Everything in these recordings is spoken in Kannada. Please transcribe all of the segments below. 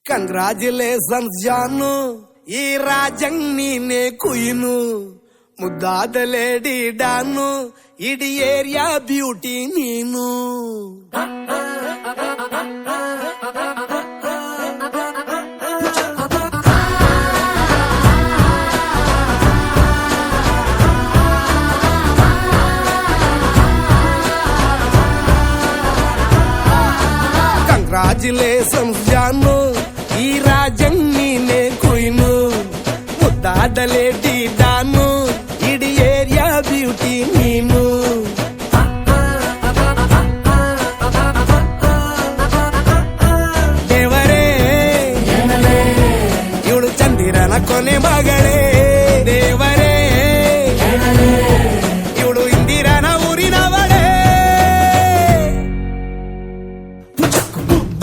ಕಂಗ್ರಾಚುಲೇಷನ್ಸ್ ಜಾನು, ಈ ರಾಜಂಗ್ ನೀನೆ ಕುಯ್ನು, ಮುದ್ದಾದ ಲೇಡಿ ಡಾನು, ಇಡೀ ಏರಿಯಾ ಬ್ಯೂಟಿ ನೀನು. ಕಂಗ್ರಾಚುಲೇಷನ್ಸ್ ಜಾನು, ಈ ರಾಜಂಗ್ ನೀನೆ ಕುಯ್ನು, ಮುದ್ದಾದ ಲೇಡಿ ಡಾನು, ಇಡೀ ಏರಿಯಾ ಬ್ಯೂಟಿ ನೀನು. ದೇವರೇ ಇವಳು ಚಂದಿರನ ಕೊನೆ ಮಗಳೇ, ದೇವರೇ ಇವಳು ಇಂದಿರನ ಊರಿನವಳೇ.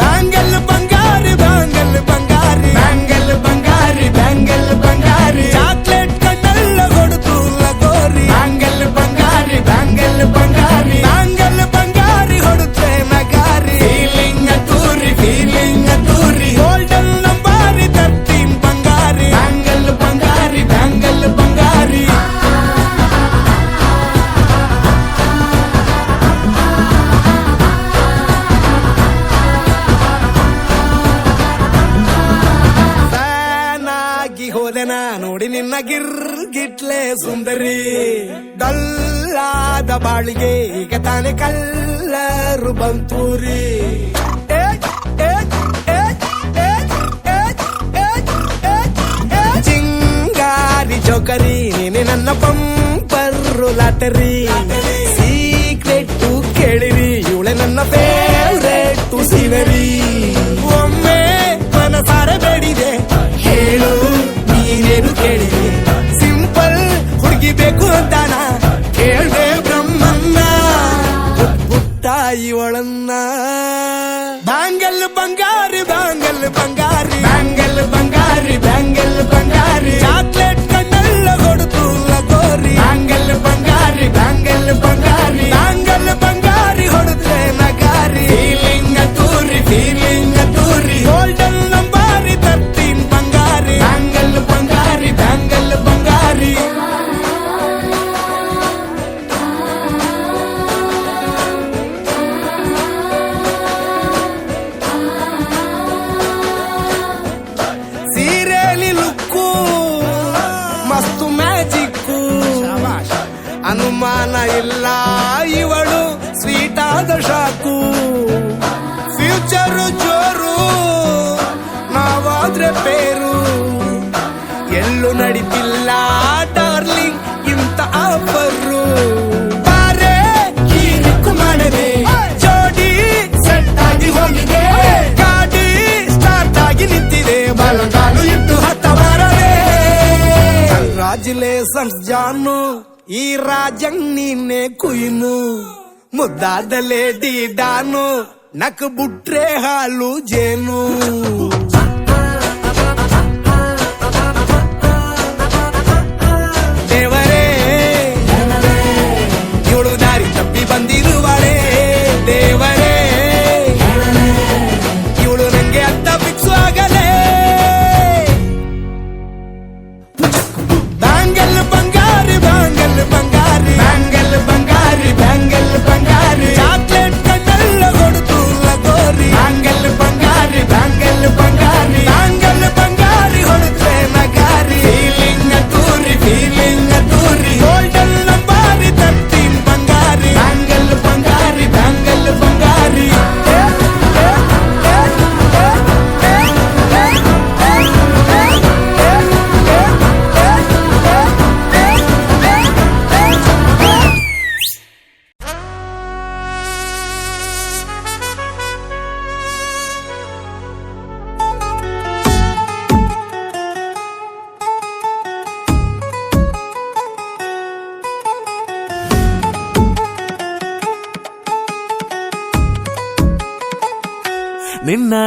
ಬ್ಯಾಂಗಲ್ ಬಂಗಾರಿ ಬ್ಯಾಂಗಲ್ ಬಂಗಾರಿ ಬ್ಯಾಂಗಲ್ ಬಂಗಾರಿ ಬ್ಯಾಂಗಲ್ ಬಂಗಾರಿ, ಚಾಕ್ಲೇಟ್ ಕಣ್ಣಲ್ಲ ಕೊಡುತ್ತು ಲಗೋರಿ, ಬ್ಯಾಂಗಲ್ ಬಂಗಾರಿ ಬ್ಯಾಂಗಲ್ ಬಂಗಾರಿ ಬ್ಯಾಂಗಲ್ ಬಂಗಾರಿ ಹೊಡುತ್ತೆ ನಗಾರಿ, ಫೀಲಿಂಗ್ ತೂರಿ ಗೋಲ್ಡನ್ ನಂಬಾರಿ 13 ಬಂಗಾರಿ, ಬ್ಯಾಂಗಲ್ ಬಂಗಾರಿ ಬ್ಯಾಂಗಲ್ ಬಂಗಾರಿ. ಹೋದೆನ ನೋಡಿ ನಿನ್ನ ಗಿರ್ಗಿಟ್ಲೆ ಸುಂದರಿ, ಡಲ್ಲಾದ ಬಾಳಿಗೆ ಈಗ ತಾನೆ ಕಲ್ಲರು ಬಂತೂರಿ. ಚಿಂಗಾರಿ ಚೌಕರಿ ನೀನೆ ನನ್ನ ಬಂಪರು ಲಾಟರಿ, ಸೀಕ್ರೆಟ್ ಕೇಳಿರಿ ಇವಳೆ ನನ್ನ ಫೇವ್ರೇಟ್ ಸೀನರಿ. ಒಮ್ಮೆ ಮನಸಾರೆ ಬೇಡಿದೆ ಹೇಳು ನೀನೇನು ಕೇಳಿದೆ, ಸಿಂಪಲ್ ಹುಡುಗಿ ಬೇಕು ಅಂತಾನ ಕೇಳ್ದೆ ಬ್ರಹ್ಮನ್ನ, ಪುಟ್ಟ ಇವಳನ್ನ. ಬ್ಯಾಂಗಲ್ ಬಂಗಾರಿ ಬ್ಯಾಂಗಲ್ ಬಂಗಾರಿ ಬ್ಯಾಂಗಲ್ ಬಂಗಾರಿ ಬ್ಯಾಂಗಲ್ ಬಂಗಾರಿ, ಚಾಕ್ಲೇಟ್ ಕಣ್ಣಲ್ಲ ಕೊಡುತ್ತು ಲಗೋರಿ, ಬ್ಯಾಂಗಲ್ ಬಂಗಾರಿ ಬ್ಯಾಂಗಲ್ ಬಂಗಾರಿ ಬ್ಯಾಂಗಲ್ ಬಂಗಾರಿ ಹೊಡುತ್ತೆ ನಗಾರಿ, ಫೀಲಿಂಗ್ ತೂರಿ ಗೋಲ್ಡನ್ ನಂಬಾರಿ 13 ಬಂಗಾರಿ, ಬ್ಯಾಂಗಲ್ ಬಂಗಾರಿ ಬ್ಯಾಂಗಲ್ ಬಂಗಾರಿ. ಸೀರೆಲಿ ಲುಕ್ಕು ಮಸ್ತು ಮ್ಯಾಜಿಕ್ಕು, ಅನುಮಾನ ಇಲ್ಲ ಇವಳು ಸ್ವೀಟ್ ಆದ ಶಾಕು, ಫ್ಯೂಚರು ಜೋರು ನಾವಾದ್ರೆ ಪೇರು, ಎಲ್ಲೂ ನಡೀತಿಲ್ಲ ಡಾರ್ಲಿಂಗ್ ಇಂತ ಆಫರು. ಬಾರೆ ಕೀರಿಕ್ಕು ಮಾಡದೆ ಜೋಡಿ ಸೆಟ್ ಆಗಿ ಹೋಗಿದೆ, ಗಾಡಿ ಸ್ಟಾರ್ಟ್ ಆಗಿ ನಿಂತಿದೆ, ಬಲಗಾಲು ಇಟ್ಟು ಹತ್ತ ಬರದೆ. ಕಂಗ್ರಾಚುಲೇಷನ್ಸ್ ಜಾನು, ಈ ರಾಜಂಗ್ ನೀನೆ ಕುಯ್ನು, ಮುದ್ದಾದ ಲೇಡಿ ಡಾನು, ನಕ್ ಬುಟ್ರೆ ಹಾಲು ಜೇನು. ದೇವರೇ ಇವಳು ದಾರಿ ತಪ್ಪಿ ಬಂದಿರುವಳೆ, ದೇವರೇ ಇವಳು ನಂಗೆ ಅಂತ ಫಿಕ್ಸ್ ಆಗಲೇ. ಬ್ಯಾಂಗಲ್ ಬಂಗಾರಿ ಬ್ಯಾಂಗಲ್ ಬಂಗಾರಿ ಬ್ಯಾಂಗಲ್ ಬಂಗಾರಿ ಬ್ಯಾಂಗಲ್ ಬಂಗಾರಿ, ಚಾಕ್ಲೇಟ್ ಕಣ್ಣಲ್ಲ ಕೊಡುತ್ತು ಲಗೋರಿ, ಬ್ಯಾಂಗಲ್ ಬಂಗಾರಿ ಬ್ಯಾಂಗಲ್ ಬಂಗಾರಿ.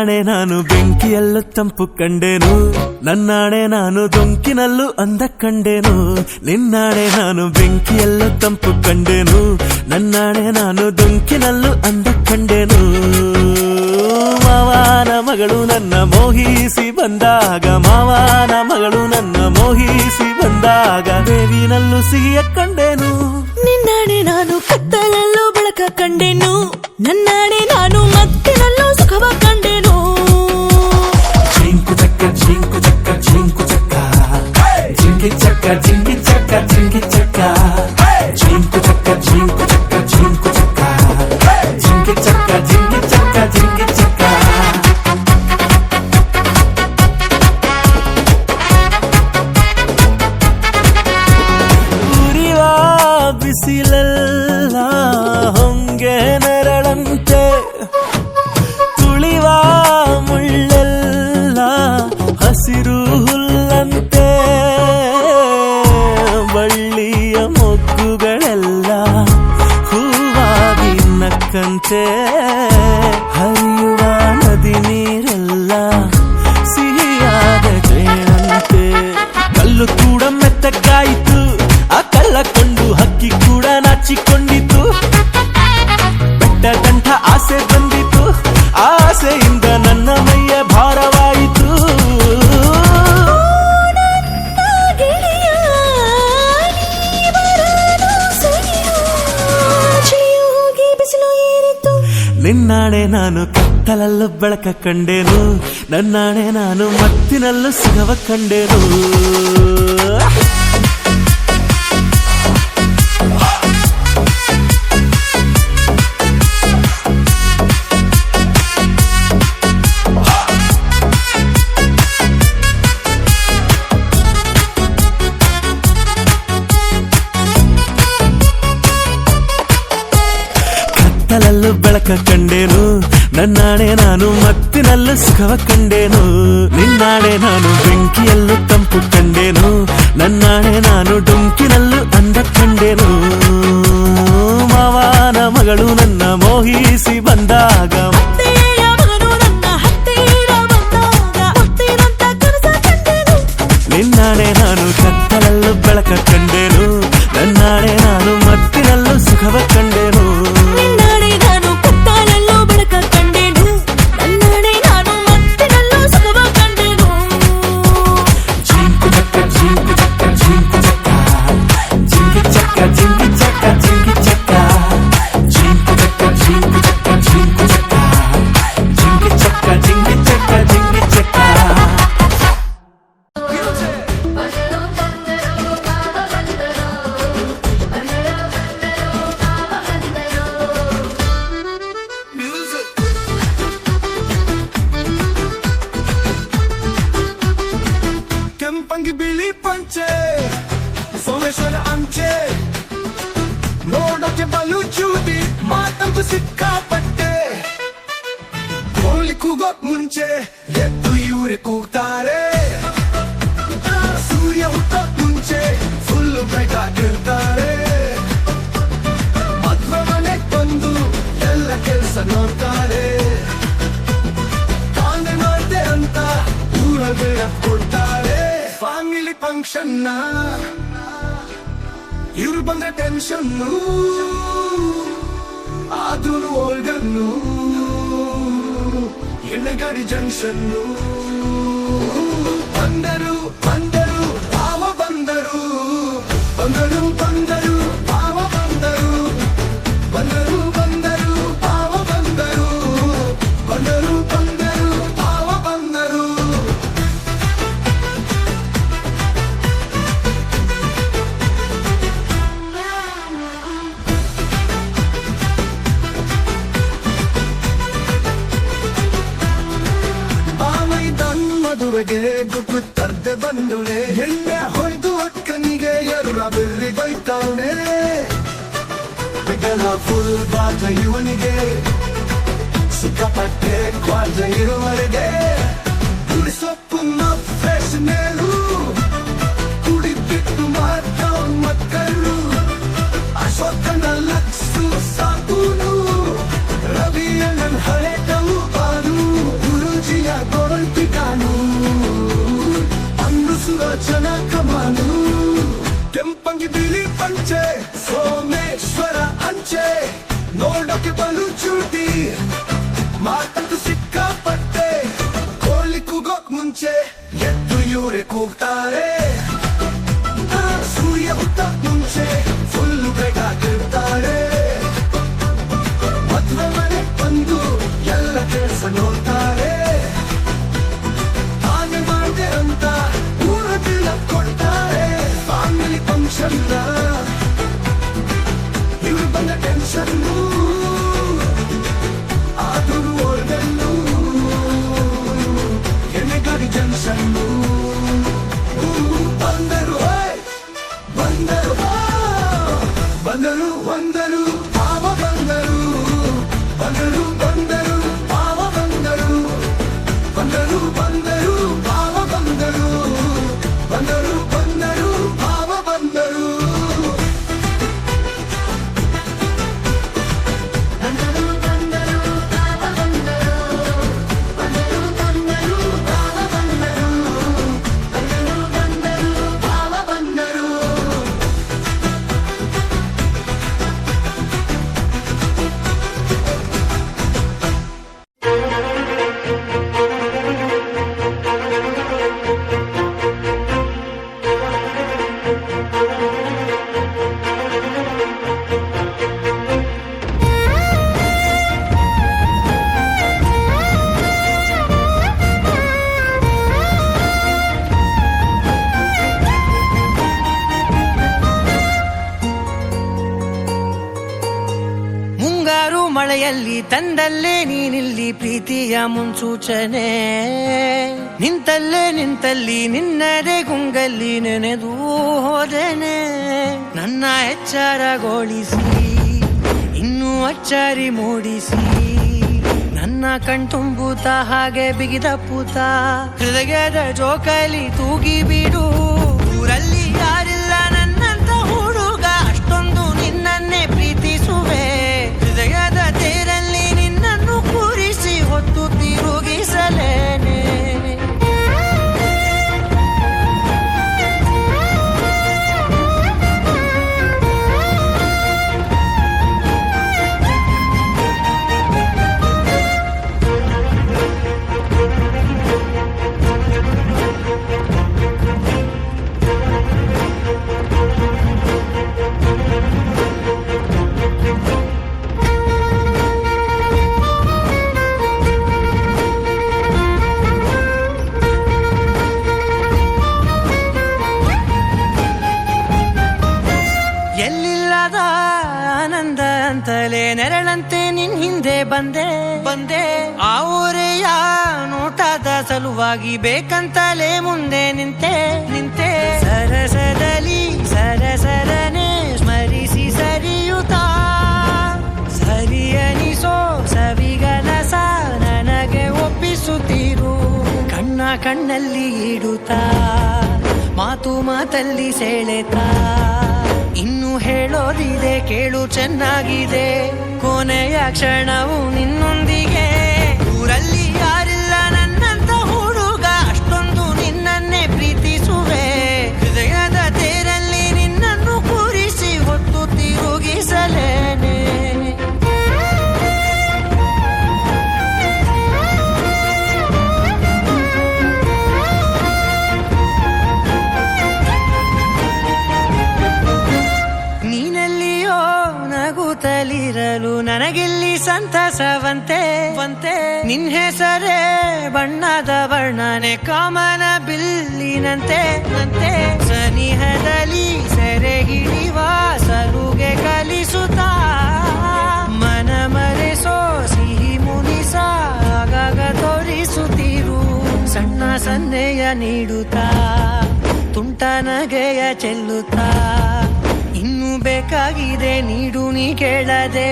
ನಿನ್ನಾಣೆ ನಾನು ಬೆಂಕಿಯಲ್ಲೂ ತಂಪು ಕಂಡೇನು, ನನ್ನಾಣೆ ನಾನು ದೊಂಕಿನಲ್ಲೂ ಅಂದ ಕಂಡೇನು. ನಿನ್ನಾಣೆ ನಾನು ಬೆಂಕಿಯಲ್ಲೂ ತಂಪು ಕಂಡೇನು, ನನ್ನಾಣೆ ನಾನು ದೊಂಕಿನಲ್ಲೂ ಅಂದ ಕಂಡೇನು. ಮಾವನ ಮಗಳು ನನ್ನ ಮೋಹಿಸಿ ಬಂದಾಗ, ಮಾವನ ಮಗಳು ನನ್ನ ಮೋಹಿಸಿ ಬಂದಾಗ ಬೇವಿನಲ್ಲೂ ಸಿಹಿಯ ಕಂಡೇನು. ನಿನ್ನಾಣೆ ನಾನು ಕತ್ತಲಲ್ಲೂ ಬೆಳಕ ಕಂಡೆನು, ನನ್ನಾಣೆ ನಾನು ಮತ್ತಿನಲ್ಲೂ ಸುಖವ ಕಂಡೆನು. ಜಿಂಕು ಚಕ್ಕ ಜಿಂಕು ಚಕ್ಕ ಜಿಂಕು ಚಕ್ಕ, ಜಿಂಕಿ ಚಕ್ಕ ಜಿಂಕಿ ಚಕ್ಕ ಜಿಂಕಿ ಚಕ್ಕ, ಜಿಂಕು ಚಕ್ಕ ಜಿಂಕು ಚಕ್ಕ ಜಿಂಕು ಚಕ್ಕ, ಜಿಂಕಿ ಚಕ್ಕ ಜಿಂಕಿ ಚಕ್ಕ ಜಿಂಕಿ ಚಕ್ಕ. ಉರಿವ ಬಿಸಿಲೆಲ್ಲ ಹೊಂಗೆ ನೆರಳಂತೆ, ತುಳಿವ ಮುಳ್ಳೆಲ್ಲ ಹಸಿರು ಹುಲ್ಲಂತೆ, ಬಳ್ಳಿಯ ಮೊಗ್ಗುಗಳೆಲ್ಲ ಹೂವಾಗಿ ನಕ್ಕಂತೆ, ಹರಿಯುವ ನದಿ ನೀರೆಲ್ಲ ಸಿಹಿಯಾದ ಜೇನಂತೆ. ಕಲ್ಲು ಕೂಡ ಮೆತ್ತಗಾಯಿತು, ಆ ಕಲ್ಲ ಕೊಂಡು ಹಕ್ಕಿ ಕೂಡ ನಾಚಿಕೊಂಡಿತು. ಬೆಟ್ಟ ಗಂಟ ಆಸೆ ಬಂದಿತು, ಆಸೆಯಿಂದ ನನ್ನ ಮೈಯ ಭಾರವಾಯಿತು. ನಿನ್ನಾಣೆ ನಾನು ಕತ್ತಲಲ್ಲೂ ಬೆಳಕ ಕಂಡೇನು, ನನ್ನಾಣೆ ನಾನು ಮತ್ತಿನಲ್ಲೂ ಸುಖವ ಕಂಡೇನು. ಕತ್ತಲಲ್ಲೂ ಬೆಳಕ ಕಂಡೇನು, ನನ್ನಾಣೆ ನಾನು ಮತ್ತಿನಲ್ಲೂ ಸುಖವ ಕಂಡೇನು. ನಿನ್ನಾಣೆ ನಾನು ಬೆಂಕಿಯಲ್ಲೂ ತಂಪು ಕಂಡೇನು, ನನ್ನಾಣೆ ನಾನು ಡೊಂಕಿನಲ್ಲೂ ಅಂದ ಕಂಡೇನು. ಮಾವನ ಮಗಳು ನನ್ನ ಮೋಹಿಸಿ ಬಂದಾಗ, ನಿನ್ನಾಣೆ ನಾನು ಕತ್ತಲಲ್ಲೂ ಬೆಳಕ ಕಂಡೇನು, ನನ್ನಾಣೆ ನಾನು ಮತ್ತಿನಲ್ಲೂ ಸುಖವ ಕಂಡೇನು. ನಿನ್ನಾಣೆ ನಾನು ಕತ್ತಲಲ್ಲೂ ಬೆಳಕ ಕಂಡೆನು, ನನ್ನಾಣೆ ನಾನು ಮತ್ತಿನಲ್ಲೂ ಸುಖವ ಕಂಡೆನು. ಜಿಂಕು ಚಕ್ಕ ಜಿಂಕು ಚಕ್ಕ ಜಿಂಕು ಚಕ್ಕ, ಜಿಂಕಿ ಚಕ್ಕ ಜಿಂಕಿ ಚಕ್ಕ ಜಿಂಕಿ ಚಕ್ಕ, ಜಿಂಕು ಚಕ್ಕ ಜಿಂಕು ಚಕ್ಕ ಜಿಂಕು ಚಕ್ಕ, ಜಿಂಕಿ ಚಕ್ಕ ಜಿಂಕಿ ಚಕ್ಕ ಜಿಂಕಿ ಚಕ್ಕ. ಕೆಂಪಂಗಿ ಬಿಳಿ ಪಂಚೆ ಸೋಮೇಶ್ವರ ಅಂಚೆ, ನೋಡೋಕೆ ಬಲು ಚೂಟಿ ಮಾತಂಬು ಸಿಕ್ಕಾಪಟ್ಟೆ. ಕೋಳಿ ಕೂಗೋಕ್ ಮುಂಚೆ ಎದ್ದು ಇವ್ರೆ ಕೂಗ್ತಾರೆ, ಸೂರ್ಯ ಹುಟ್ಟೋಕ್ ಮುಂಚೆ ಫುಲ್ಲು ಬ್ರೈಟ್ ಆಗಿರ್ತಾರೆ. ಮದ್ವೆ ಮನೆಗ್ ಬಂದು ಎಲ್ಲ ಕೆಲ್ಸ ನೋಡ್ತಾರೆ, ಕಾಂದೆ ಮಾಡ್ದೆ ಅಂತ ಊರಲ್ಲಿ ಕೊಡ್ತಾರೆ. ಫ್ಯಾಮಿಲಿ ಫಂಕ್ಷನ್ ಇವ್ರು ಬಂದ್ರೆ ಟೆನ್ಷನ್ನು, ಆದ್ರೂ ಓಲ್ಡನ್ನು ಎಣ್ಣೆಗಾಡಿ ಜಂಕ್ಷನ್ನು. ಬಂದರು ಬಂದರು ಭಾವ ಬಂದರು, ಬಂದರು ಬಂದರು ಭಾವ ಬಂದರು, ಬಂದರು ಬಂದರು ಭಾವ ಬಂದರು, ಬಂದರು ಬಂದರು ಭಾವ ಬಂದರು. ಮದುವೆಗೆ ಗುಟ್ಟು ತರ್ದೆ ಬಂದುಳೆ, ಎಣ್ಣೆ ಹೊಯ್ದು ಅಕ್ಕನಿಗೆ ಎರುಳ ಬೆರ್ರಿ ಬೈತಾವಣೆ. ಬೆಗಲ ಫುಲ್ ಬಾಜ ಇವನಿಗೆ, ಸಿಕ್ಕಾಪಟ್ಟೆ ಕ್ವಾಜ ಇರುವರೆಗೆ. ಪುಳಿ ಸೊಪ್ಪು ಫ್ರೆಶ್ ಮೇಲು ಕುಡಿಬಿಟ್ಟು ಮಾತಾವ ಮಕ್ಕಳು, ಅಶೋಕನ ಲಕ್ಸು ಸಾಕೂನು, ರವಿಯ ನನ್ನ ಹಳೆ ಬಾರು ಗುರು ಜನ ಕಮಾನು ಕೆಂಪಂಗಿ ಬಿಳಿ ಪಂಚೆ ಸೋಮೇಶ್ವರ ಅಂಚೆ ನೋಡೋಕೆ ಬಲು ಚೂಟಿ ಮಾತಂತು ಸಿಕ್ಕಾಪಟ್ಟೆ ಕೋಳಿ ಕೂಗೋಕ್ ಮುಂಚೆ ಎದ್ದು ಇವರೇ ಕೂಗ್ತಾರೆ ಸೂರ್ಯ ಹುಟ್ಟಕ್ ಮುಂಚೆ ಫುಲ್ಲು ಬೇಕಾಗಿರ್ತಾರೆ ಮದುವೆ ಮನೆ ಬಂದು ಎಲ್ಲ ಕೆಲಸ ನೋಡ್ತಾರೆ ಹಾಗೆ ಮಾಡಿದೆ ಅಂತ ಊರ ತಿಳ ಕೊಡ್ತಾರೆ ಫ್ಯಾಮಿಲಿ ಫಂಕ್ಷನ್ ಇವ್ರು ಬಂದ ಟೆನ್ಷನ್ ಆದರೂ ಓರ್ಗಲ್ಲು ಎಣ್ಣೆಗಾಡಿ ಜಂಕ್ಷನ್ನು ಬಂದರು ಬಂದರು ಬಂದರು ಬಂದರು ಪಾವ ಬಂದರು ಬಂದರು ಬಂದರು ಪಾವ ಬಂದರು ಬಂದರು ಬಂದರು ಪಾವ ಬಂದರು ಬಂದರು ಬಂದರು ಪಾವ ಬಂದರು ಮಳೆಯಲ್ಲಿ ತಂದಲ್ಲೇ ನೀನಿಲ್ಲಿ ಪ್ರೀತಿಯ ಮುನ್ಸೂಚನೆ ನಿಂತಲ್ಲೇ ನಿಂತಲ್ಲಿ ನಿನ್ನದೇ ಗುಂಗಲ್ಲಿ ನೆನೆದು ಹೋದನೆ ನನ್ನ ಎಚ್ಚರಗೊಳಿಸಿ ಇನ್ನೂ ಅಚ್ಚರಿ ಮೂಡಿಸಿ ನನ್ನ ಕಣ್ತುಂಬುತ್ತ ಹಾಗೆ ಬಿಗಿದ ಪೂತ ಹೃದಯದ ಜೋಕಾಲಿ ತೂಗಿ ಬಿಡು ಊರಲ್ಲಿ ಯಾರಿಲ್ಲ ನನ್ನಂತ ಹುಡುಗ ಅಷ್ಟೊಂದು ನಿನ್ನನ್ನೇ ಪ್ರೀತಿಸುವೆ ಹೃದಯದ ತೇರಲ್ಲಿ ನಿನ್ನನ್ನು ಕೂರಿಸಿ ಹೊತ್ತು ತಿರುಗಿಸಲೇನೆ ಎಲ್ಲಿಲ್ಲದ ಆನಂದ ಅಂತಲೇ ನೆರಳಂತೆ ನಿನ್ ಹಿಂದೆ ಬಂದೆ ಆ ಊರೆಯ ನೋಟದ ಸಲುವಾಗಿ ಬೇಕಂತಲೇ ಮುಂದೆ ನಿಂತೆ ಸರಸದಲ್ಲಿ ಸರಸರನೆ ಸ್ಮರಿಸಿ ಸರಿಯುತ್ತಾ ಸರಿಯನಿಸೋ ಸವಿಗನಸ ನನಗೆ ಒಪ್ಪಿಸುತ್ತೀರು ಕಣ್ಣಲ್ಲಿ ಇಡುತ್ತಾ ಮಾತಲ್ಲಿ ಸೆಳೆತಾ ಇನ್ನು ಹೇಳೋದಿದೆ ಕೇಳು ಚೆನ್ನಾಗಿದೆ ಕೊನೆಯ ಕ್ಷಣವು ನಿನ್ನೊಂದಿಗೆ ಊರಲ್ಲಿ ಯಾರಿಲ್ಲ ನನ್ನಂತ ಹುಡುಗ ಅಷ್ಟೊಂದು ನಿನ್ನನ್ನೇ ಪ್ರೀತಿಸುವೆ ಹೃದಯದ ತೇರಲ್ಲಿ ನಿನ್ನನ್ನು ಕೂರಿಸಿ ಹೊತ್ತು ತಿರುಗಿಸಲೇನೆ ನಗುತ್ತಲಿರಲು ನನಗಿಲ್ಲಿ ಸಂತಸವಂತೆ ನಿನ್ ಹೆಸರೇ ಬಣ್ಣದ ವರ್ಣನೆ ಕಾಮನ ಬಿಲ್ಲಿನಂತೆ ಸನಿಹದಲ್ಲಿ ಸೆರೆ ಹಿಡಿಯುವ ಸಲುಗೆ ಕಲಿಸುತ್ತಾ ಮನ ಮರೆಸೋ ಸಿಹಿ ಮುನಿಸ ಆಗಾಗ ತೋರಿಸುತ್ತಿರು ಸಣ್ಣ ಸನ್ನೆಯ ನೀಡುತ್ತಾ ತುಂಟ ನಗೆಯ ಚೆಲ್ಲುತ್ತಾ ಇನ್ನು ಬೇಕಾಗಿದೆ ನೀಡು ನೀ ಕೇಳದೆ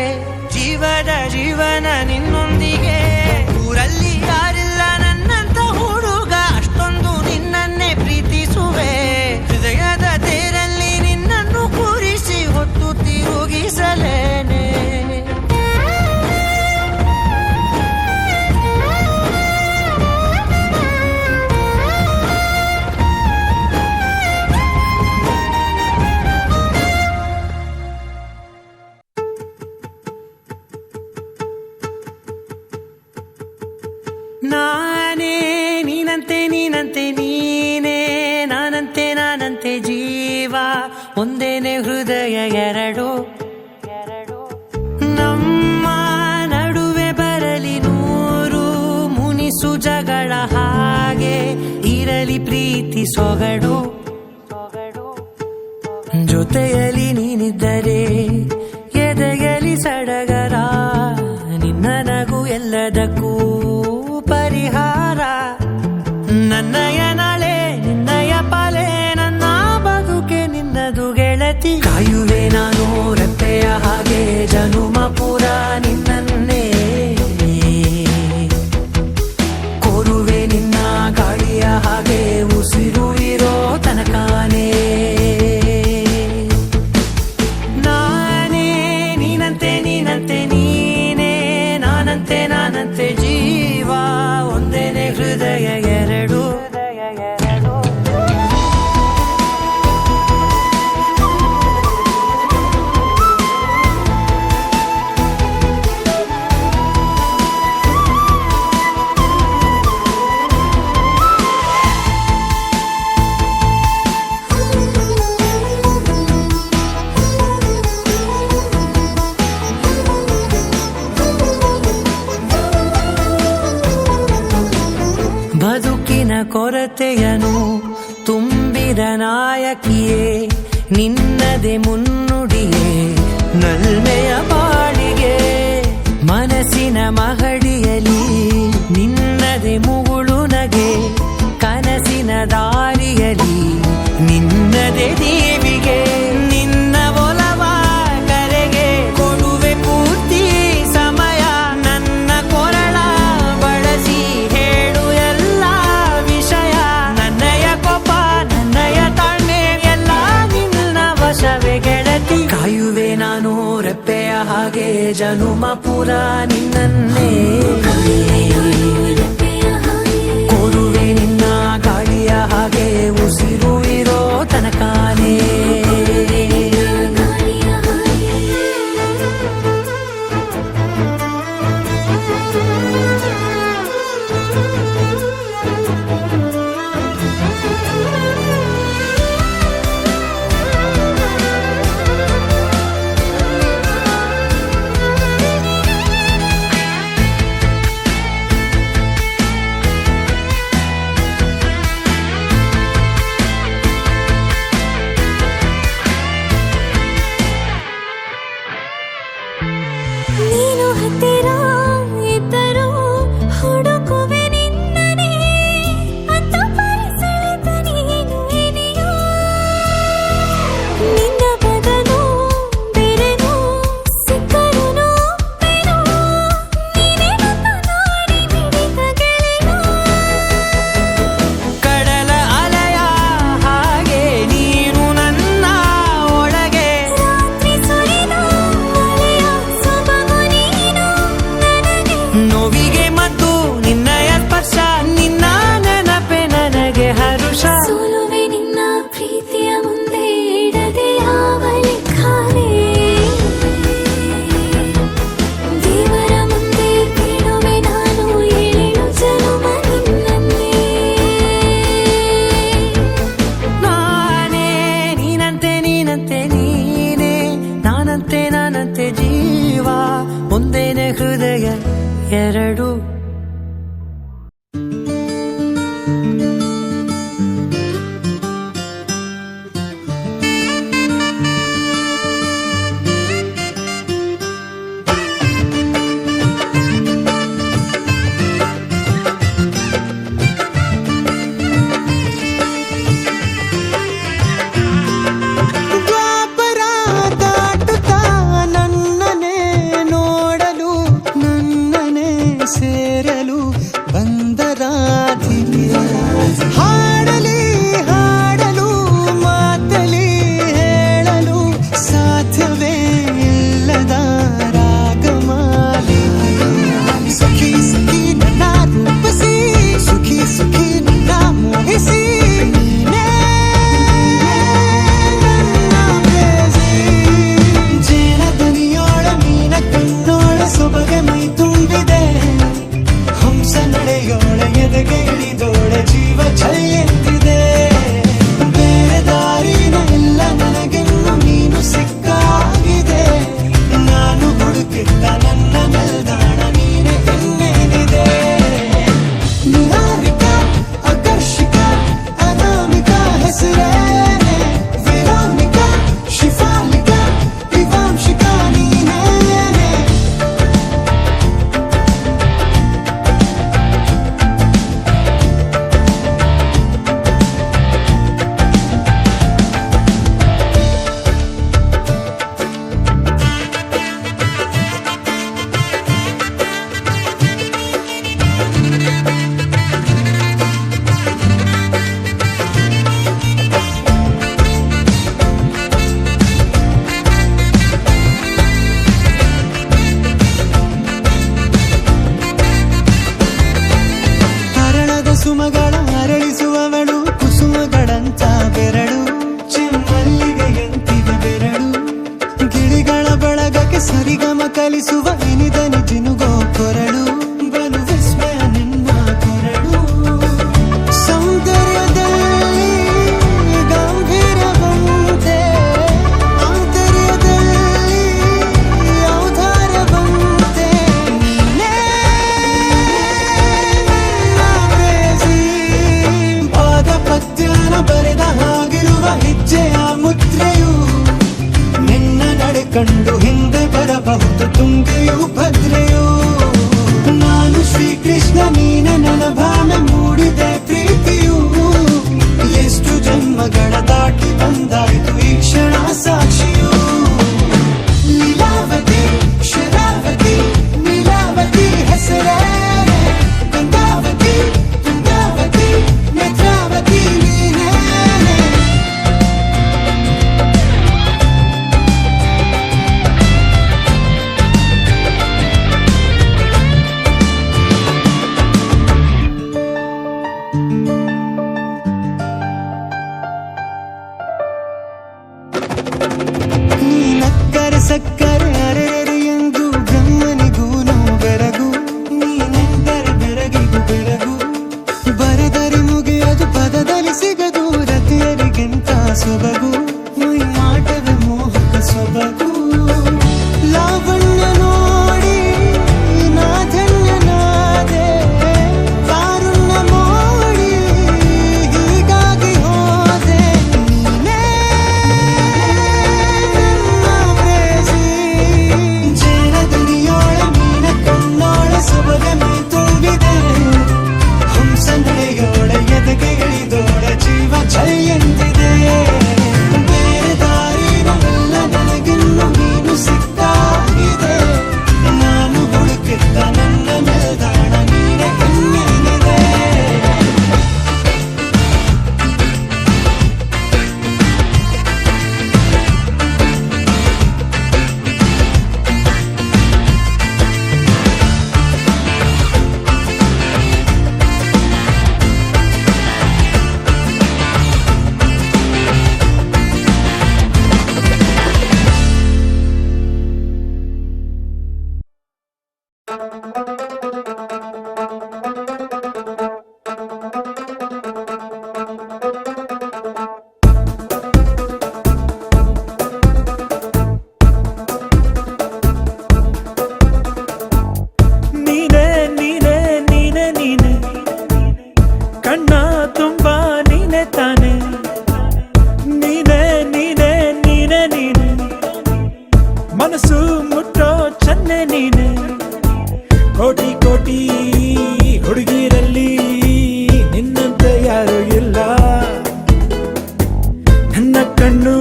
ಜೀವನ ನಿನ್ನೊಂದಿಗೆ ಊರಲ್ಲಿ ಯಾರಿಲ್ಲ ನನ್ನಂತ ಹುಡುಗ ಅಷ್ಟೊಂದು ನಿನ್ನನ್ನೇ ಪ್ರೀತಿಸುವೆ ಹೃದಯದ ತೇರಲ್ಲಿ ನಿನ್ನನ್ನು ಕೂರಿಸಿ ಹೊತ್ತು ತಿರುಗಿಸಲೇನೆ ನೀನಂತೆ ನೀನೇ ನಾನಂತೆ ನಾನಂತೆ ಜೀವ ಒಂದೇನೆ ಹೃದಯ ಎರಡು ನಮ್ಮ ನಡುವೆ ಬರಲಿ ನೂರು ಮುನಿಸು ಜಗಳ ಹಾಗೆ ಇರಲಿ ಪ್ರೀತಿ ಸೊಗಡು ಜೊತೆಯಲ್ಲಿ ನೀನಿದ್ದರೆ ಎದೆಯಲಿ ಸಡಗರ ನಿನ್ನ ನಗು ಎಲ್ಲದಕ್ಕೂ ಪರಿಹಾರ ನನ್ನಯ ನಾಳೆ ನಿನ್ನಯ ಪಾಲೆ ನನ್ನ ಬದುಕೆ ನಿನ್ನದು ಗೆಳತಿ ಕಾಯುವೆ ನಾನು ರೆಪ್ಪೆಯ ಹಾಗೆ ಜನುಮ ಪೂರ ನಿನ್ನನ್ನೇ ಕೋರುವೆ ನಿನ್ನ ಗಾಳಿಯ ಹಾಗೆ ಉಸಿರು ಇರೋ ತನಕಾನೇ ನಾನೇ ನೀನಂತೆ ನೀನಂತೆ ನೀನೇ ನಾನಂತೆ ನಾನಂತೆ ಜೀವ ಒಂದೇನೆ ಹೃದಯ ಎರಡು ಬದುಕಿನ ಕೊರತೆಯನು ತುಂಬಿದ ನಾಯಕಿಯೇ ನಿನ್ನದೆ ಮುನ್ನುಡಿಯೇ ನಲ್ಮೆಯ ಬಾಳಿಗೆ ಮನಸ್ಸಿನ ಮಹಡಿಯಲಿ ನಿನ್ನದೆ ಮುಗುಳು ನಗೆ ಕನಸಿನ ದಾರಿಯಲಿ ನಿನ್ನದೆ ದೇವಿಗೆ ನಿನ್ನ ಒಲವ ಕರೆಗೆ ಕೊಡುವೆ ಪೂರ್ತಿ ಸಮಯ ನನ್ನ ಕೊರಳ ಬಳಸಿ ಹೇಳು ಎಲ್ಲ ವಿಷಯ ನನ್ನಯ ಕೋಪ ನನ್ನಯ ತಾಳ್ಮೆ ಎಲ್ಲ ನಿನ್ನ ವಶವೇ ಗೆಳತಿ ಕಾಯುವೆ ನಾನು ರೆಪ್ಪೆಯ ಹಾಗೆ ಜನುಮ ಪೂರ ನಿನ್ನನ್ನೇ ಕೋರುವೆ ನಿನ್ನ ಗಾಳಿಯ ಹಾಗೆ ಉಸಿರು ಇರೋ ತನಕಾನೇ ಸಿಗದು ರತಿಯರಿಗಿಂತ ಸೊಬಗು ಮೈಮಾಟದ ಮೋಹಕ ಸೊಬಗು ಲಾವಣ್ಯ ನೋಡಿ ನಾ ಧನ್ಯನಾದೆ ಕಾರುಣ್ಯ ಮೋಡಿ ಹೀಗಾಗಿ ಹೋದೆ ನೀನೇ ನನ್ನ ಪ್ರೇಸಿ ಜೇನ ದುನಿಯೋಳ ಮೀನ ಕಣ್ಣೋಳ ಸೊಬಗ ಮೈ ತುಂಬಿದೆ ಹಂಸ ನಡೆಯೋಳ ಎದೆಗೆ ಇಳಿದೋಳ ಜೀವ ಛೈ ಎಂದಿದೆ ಬೇರೆ ದಾರಿನಲ್ಲ ನನಗಿನ್ನು ನೀನು ಸಿಕ್ಕಾಗಿದೆ ನಾನು ಹುಡುಕಿದ್ದ ನನ್ನ ನಿಲ್ದಾಣ ನೀನೆ ಇನ್ನೇನಿದೆ ನೀನೆ ನೀನೆ ನೀನೆ ನೀನೆ ಕಣ್ಣ ತುಂಬ ನೀನೆ ತಾನೆ ನೀನೆ ನೀನೆ ನೀನೆ ನೀನೆ ಮನಸ್ಸು ಮುಟ್ಟೋ ಚನ್ನೆ ನೀನೆ ಕೋಟಿ ಕೋಟಿ ಹುಡುಗಿರಲ್ಲಿ ನಿನ್ನಂತೆ ಯಾರು ಇಲ್ಲ ನನ್ನ ಕಣ್ಣು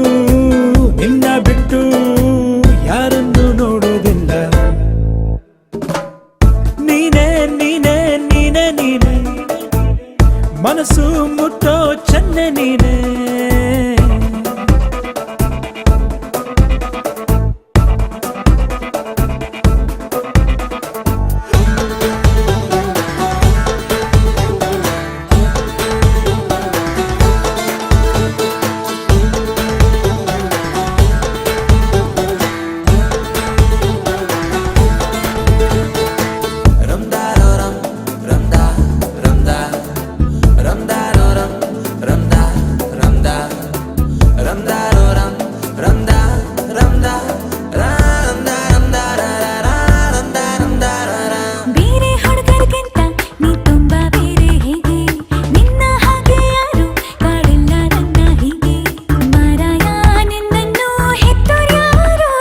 ನಿನ್ನ ಬಿಟ್ಟು ಯಾರನ್ನು ನೋಡೋದಿಲ್ಲ ನೀನೆ ನೀನೆ ನೀನೆ ನೀನೆ ಮನಸ್ಸು ಮುಟ್ಟೋ ಚನ್ನೆ ನೀನೆ ಬೇರೆ ಹುಡುಗರಿಗಿಂತ ನೀ ತುಂಬಾ ಬೇರೆ ಹೇಗೆ ನಿನ್ನ ಹಾಗೆ ಯಾರು ಕಾಡಿಲ್ಲ ನನ್ನ ಹೀಗೆ ಮಾರಾಯ ನಿನ್ನನ್ನು ಹೆತ್ತೋರ್ಯಾರು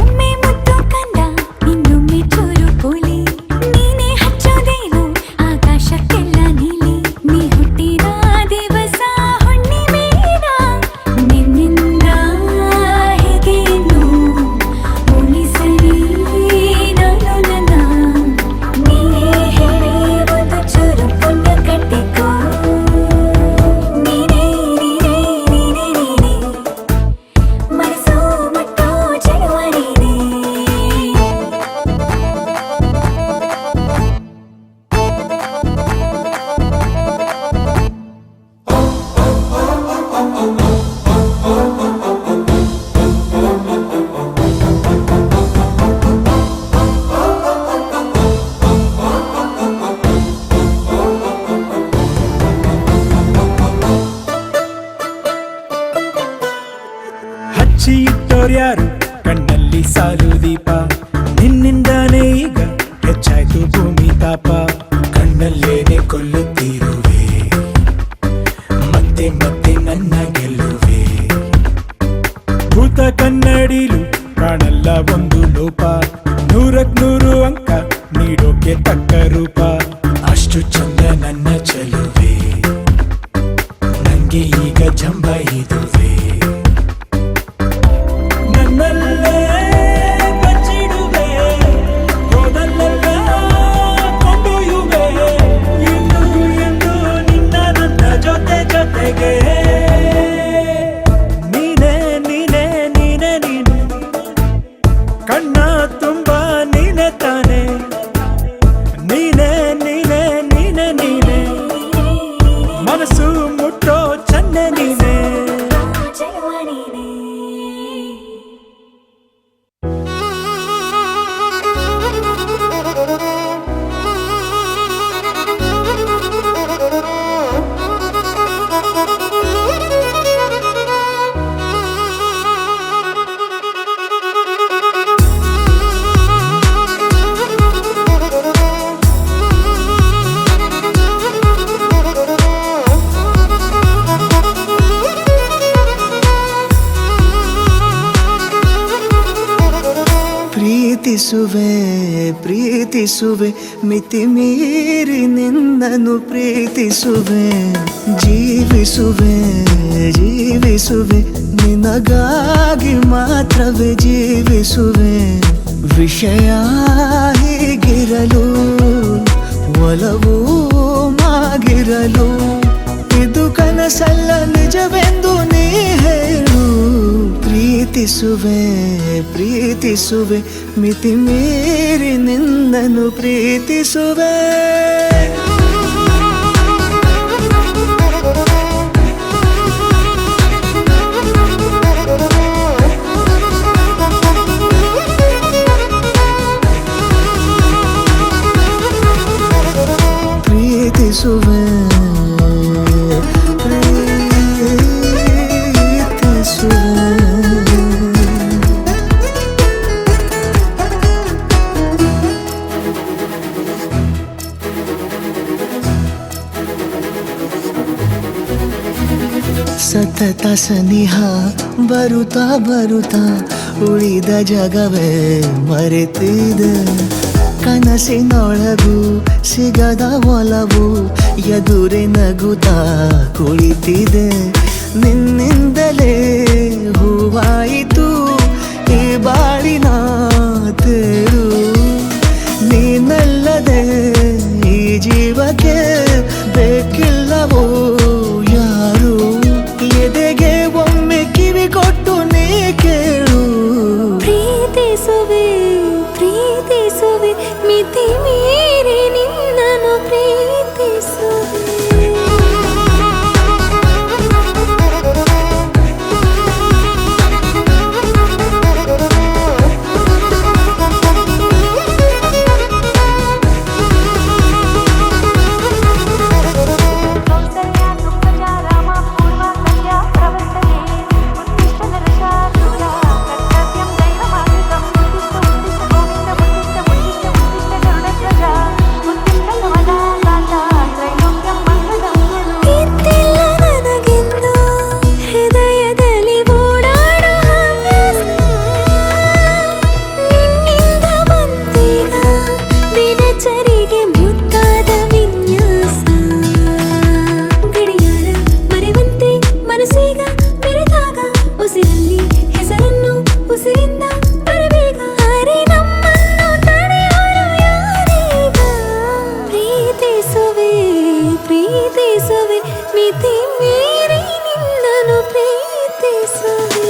ಒಮ್ಮೆ ಮುದ್ದು ಕಂದ ಇನ್ನೊಮ್ಮೆ ಚೂರು ಪೋಲಿ ನೀನೇ ಹಚ್ಚೋದೇನು ಆಕಾಶಕ್ಕೆಲ್ಲ ನೀಲಿ ನೀ ಹುಟ್ಟಿದ ದಿವಸ ಹುಣ್ಣಿಮೆನ ನಿನ್ನಿಂದ ಹೇಗೇನು ಉಳಿಸಲಿ ನಾನು ನನ್ನ ನೀನೇ ಹೇಳಿ ಒಂದು ಚೂರು ಪುಣ್ಯ ಕಟ್ಟಿಕೋ ನೀನೇ ನೀನೇ ನೀನೇ ನೀನೇ ಮನಸ್ಸು ಮುಟ್ಟೋ ಚೆಲುವ ನೀನೇ ಹಚ್ಚಿ ಇಟ್ಟೋರ್ಯಾರು ಕಣ್ಣಲ್ಲಿ ಸಾಲು ದೀಪ ನಿನ್ನಿಂದಾನೇ ಈಗ ಹೆಚ್ಚಾಯ್ತು ಭೂಮಿ ತಾಪ ಕಣ್ಣಲ್ಲೇನೆ ಕೊಲ್ಲುತ್ತಿರುವೆ ಮತ್ತೆ ಮತ್ತೆ ನನ್ನ ಗೆಲ್ಲುವೆ ಭೂತ ಕನ್ನಡಿಲು ಕಾಣಲ್ಲ ಒಂದು ಲೋಪ 100ಕ್ಕೆ 100 ಅಂಕ ನೀಡೋಕೆ ತಕ್ಕ ರೂಪ ಅಷ್ಟು ಚಂದ ನನ್ನ ಚೆಲುವೆ ನಂಗೆ ಈಗ ಜಂಬ ಇದುವೆ ನನ್ನಲ್ಲೇ ಬಚ್ಚಿಡುವೆ ಹೋದಲ್ಲೆಲ್ಲ ಕೊಂಡೊಯ್ಯುವೆ ಎಂದು ಎಂದು ನಿನ್ನ ನನ್ನ ಜೊತೆ ಜೊತೆಗೆ ನೀನೇ ನೀನೇ ನೀನೇ ನೀನೆ ಕಣ್ಣ ತುಂಬ ನೀನೆ ತಾನೆ ನೀನೆ ನೀನೆ ನೀನೆ ನೀನೆ ಮನಸ್ಸು ಮುಟ್ಟೋ ಚನ್ನೆ ನೀನೆ ಚೆಲುವ ನೀನೇ ಪ್ರೀತಿಸುವೆ ಪ್ರೀತಿಸುವೆ ಮಿತಿ ಮೀರಿ ನಿನ್ನನ್ನು ಪ್ರೀತಿಸುವೆ ಜೀವಿಸುವೆ ಜೀವಿಸುವೆ ನಿನಗಾಗಿ ಮಾತ್ರವೇ ಜೀವಿಸುವೆ ವಿಷಯ ಹೀಗಿರಲು ಒಲವು ಮಾಗಿರಲು ಇದು ಕನಸಲ್ಲ ನಿಜವೆಂದು ನೀ ಹೇಳು ಪ್ರೀತಿಸುವೆ ಪ್ರೀತಿಸುವೆ ಮಿತಿ ಮೀರಿ ನಿನ್ನನ್ನು ಪ್ರೀತಿಸುವೆ ಪ್ರೀತಿಸುವೆ ಸತತ ಸನಿಹ ಬರುತ್ತಾ ಬರುತ್ತಾ ಉಳಿದ ಜಗವೇ ಮರೆತಿದೆ ಕನಸಿನೊಳಗೂ ಸಿಗದ ಒಲವು ಎದುರೆ ನಗುತ್ತಾ ಕುಳಿತಿದೆ ನಿನ್ನಿಂದಲೇ ಹೂವಾಯಿತು ಈ ಬಾಳಿನ ತೇರು ನೀನಲ್ಲದೆ ಈ ಜೀವಕ್ಕೆ ಬೇಕಿಲ್ಲವೋ ಯಾರು ಎದೆಗೆ ಒಮ್ಮೆ ಕಿವಿ ಕೊಟ್ಟು ನೀ ಕೇಳು ಪ್ರೀತಿಸುವೆ ಪ್ರೀತಿಸುವೆ ಮಿತಿ ಮೀರಿ ನಿನ್ನನ್ನು ಪ್ರೀತಿಸುವೆ ಪ್ರೀತಿಸುವೆ ಮಿತಿ ಮೀರಿ ನಿನ್ನನ್ನು ಪ್ರೀತಿಸುವೆ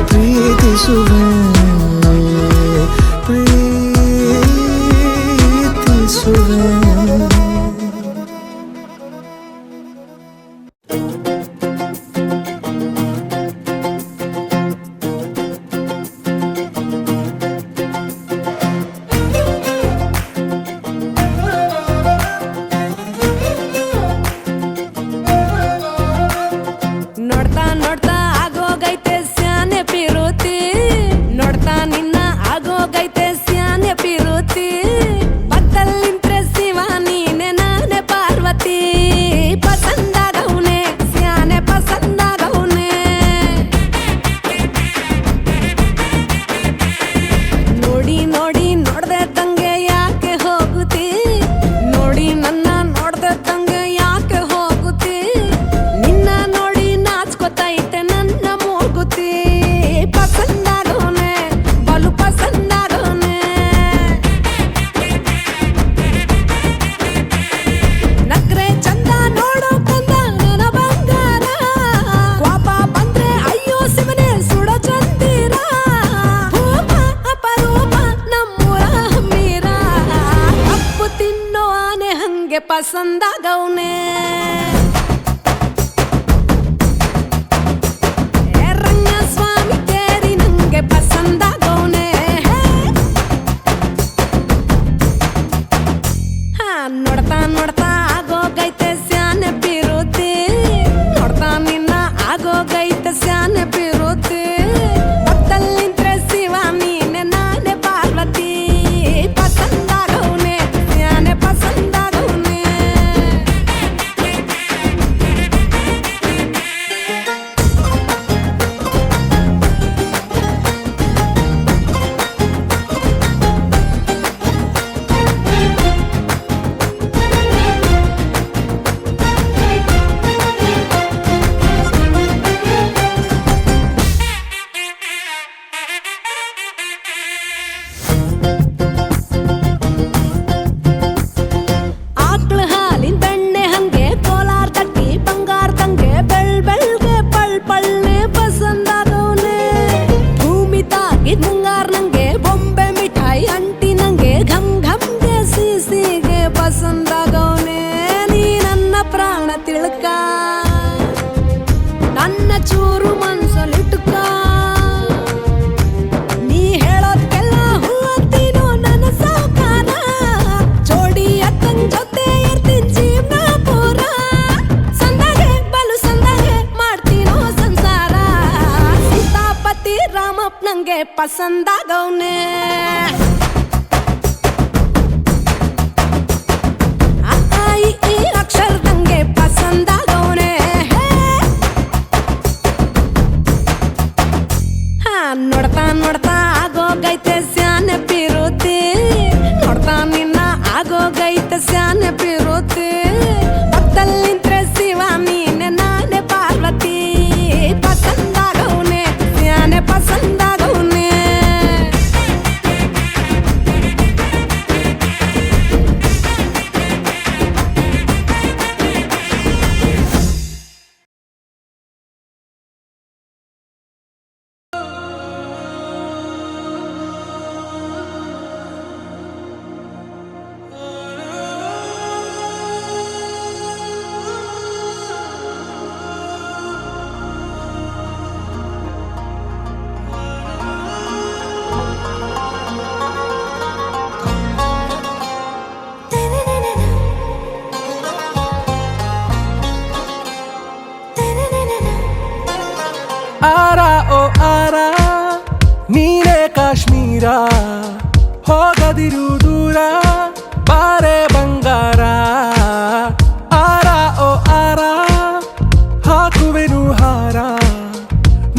ಪ್ರೀತಿಸುವೆ ಪ್ರೀತಿಸುವೆ ನೋಡ್ತಾ ನೋಡ್ತಾ ಆಗೋಗೈತೆ ಸ್ಯಾನೆ ಪಿರುತಿ ನೋಡ್ತಾ ನಿನ್ನ ಆಗೋಗೈತೆ ಸ್ಯಾನೆ ಪಿರುತಿ ಬತ್ತಲ್ಲಿಂತ್ರೆ ಶಿವ ನೀನೆ ನಾನೇ ಪಾರ್ವತಿ ಪಸಂದಾಗವ್ನೆ ಸ್ಯಾನೆ ಪಸಂದಾಗವ್ನೆ ನೋಡಿ ನೋಡಿ ನೋಡ್ದೆ ತಂಗೆ ಯಾಕೆ ಹೋಗುತ್ತಿ ನೋಡಿ ನನ್ನ ನೋಡ್ದೆ ತಂಗೆ ಯಾಕೆ ಹೋಗುತ್ತಿ ನಿನ್ನ ನೋಡಿ ನಾಚ್ಕೊತೈತೆ ನನ್ನ ಮೂಗುತಿ ಪಸಂದಾಗೋನೆ ಬಲು ಪಸಂದಾಗೋನೆ ನಕ್ರೆ ಚಂದ ನೋಡೋ ಕಂದ ನನ್ನ ಬಂಗಾರ ಕೋಪ ಬಂದ್ರೆ ಅಯ್ಯೋ ಶಿವನೇ ಸುಡೋ ಚಂದಿರ ಭೂಪ ಅಪರೂಪ ನಮ್ಮೂರ ಹಮ್ಮೀರ ಕಪ್ಪು ತಿನ್ನೋ ಆನೆ ಹಂಗೆ ಪಸಂದಾಗವ್ನೆ ರಂಗಸ್ವಾಮಿ ಕೇರಿ ನಂಗೆ ಪಸಂದಾಗವ್ನೆ ನೋಡ್ತಾ ನೋಡ್ತಾ ಆಗೋಗೈತೆ ಸ್ಯಾನೆ ಪಿರುತಿ ನೋಡ್ತಾ ನಿನ್ನ ಆಗೋಗೈತೆ ಸ್ಯಾನೆ ಪಿರುತಿ ಬತ್ತಲ್ಲಿಂತ್ರೆ ಶಿವ ನೀನೆ ನಾನೇ ಪಾರ್ವತಿ ಪಸಂದಾಗವ್ನೆ ಈ ಅಕ್ಷರದಂಗೆ ಪಸಂದಾಗವ್ನೆ ನೋಡ್ತಾ ನೋಡ್ತಾ ಆಗೋಗೈತೆ ಸ್ಯಾನೆ ಪಿರುತಿ ನೋಡ್ತಾ ನಿನ್ನ ಆಗೋಗೈತೆ ಸ್ಯಾನೆ ಪಿರುತಿ ಪಕ್ಕದಲ್ಲಿಂತ್ರೆ ಶಿವ ನೀನೆ ನಾನೇ ಪಾರ್ವತಿ ಪಸಂದಾಗವ್ನೆ ಸ್ಯಾನೆ ಪಸಂದಾಗವ್ನೆ ಆರ ಓ ಆರ ನೀನೇ ಕಾಶ್ಮೀರ ಹೋಗದಿರು ದೂರ ಬಾರೆ ಬಂಗಾರ ಆರ ಓ ಆರ ಹಾಕುವೆನು ಹಾರ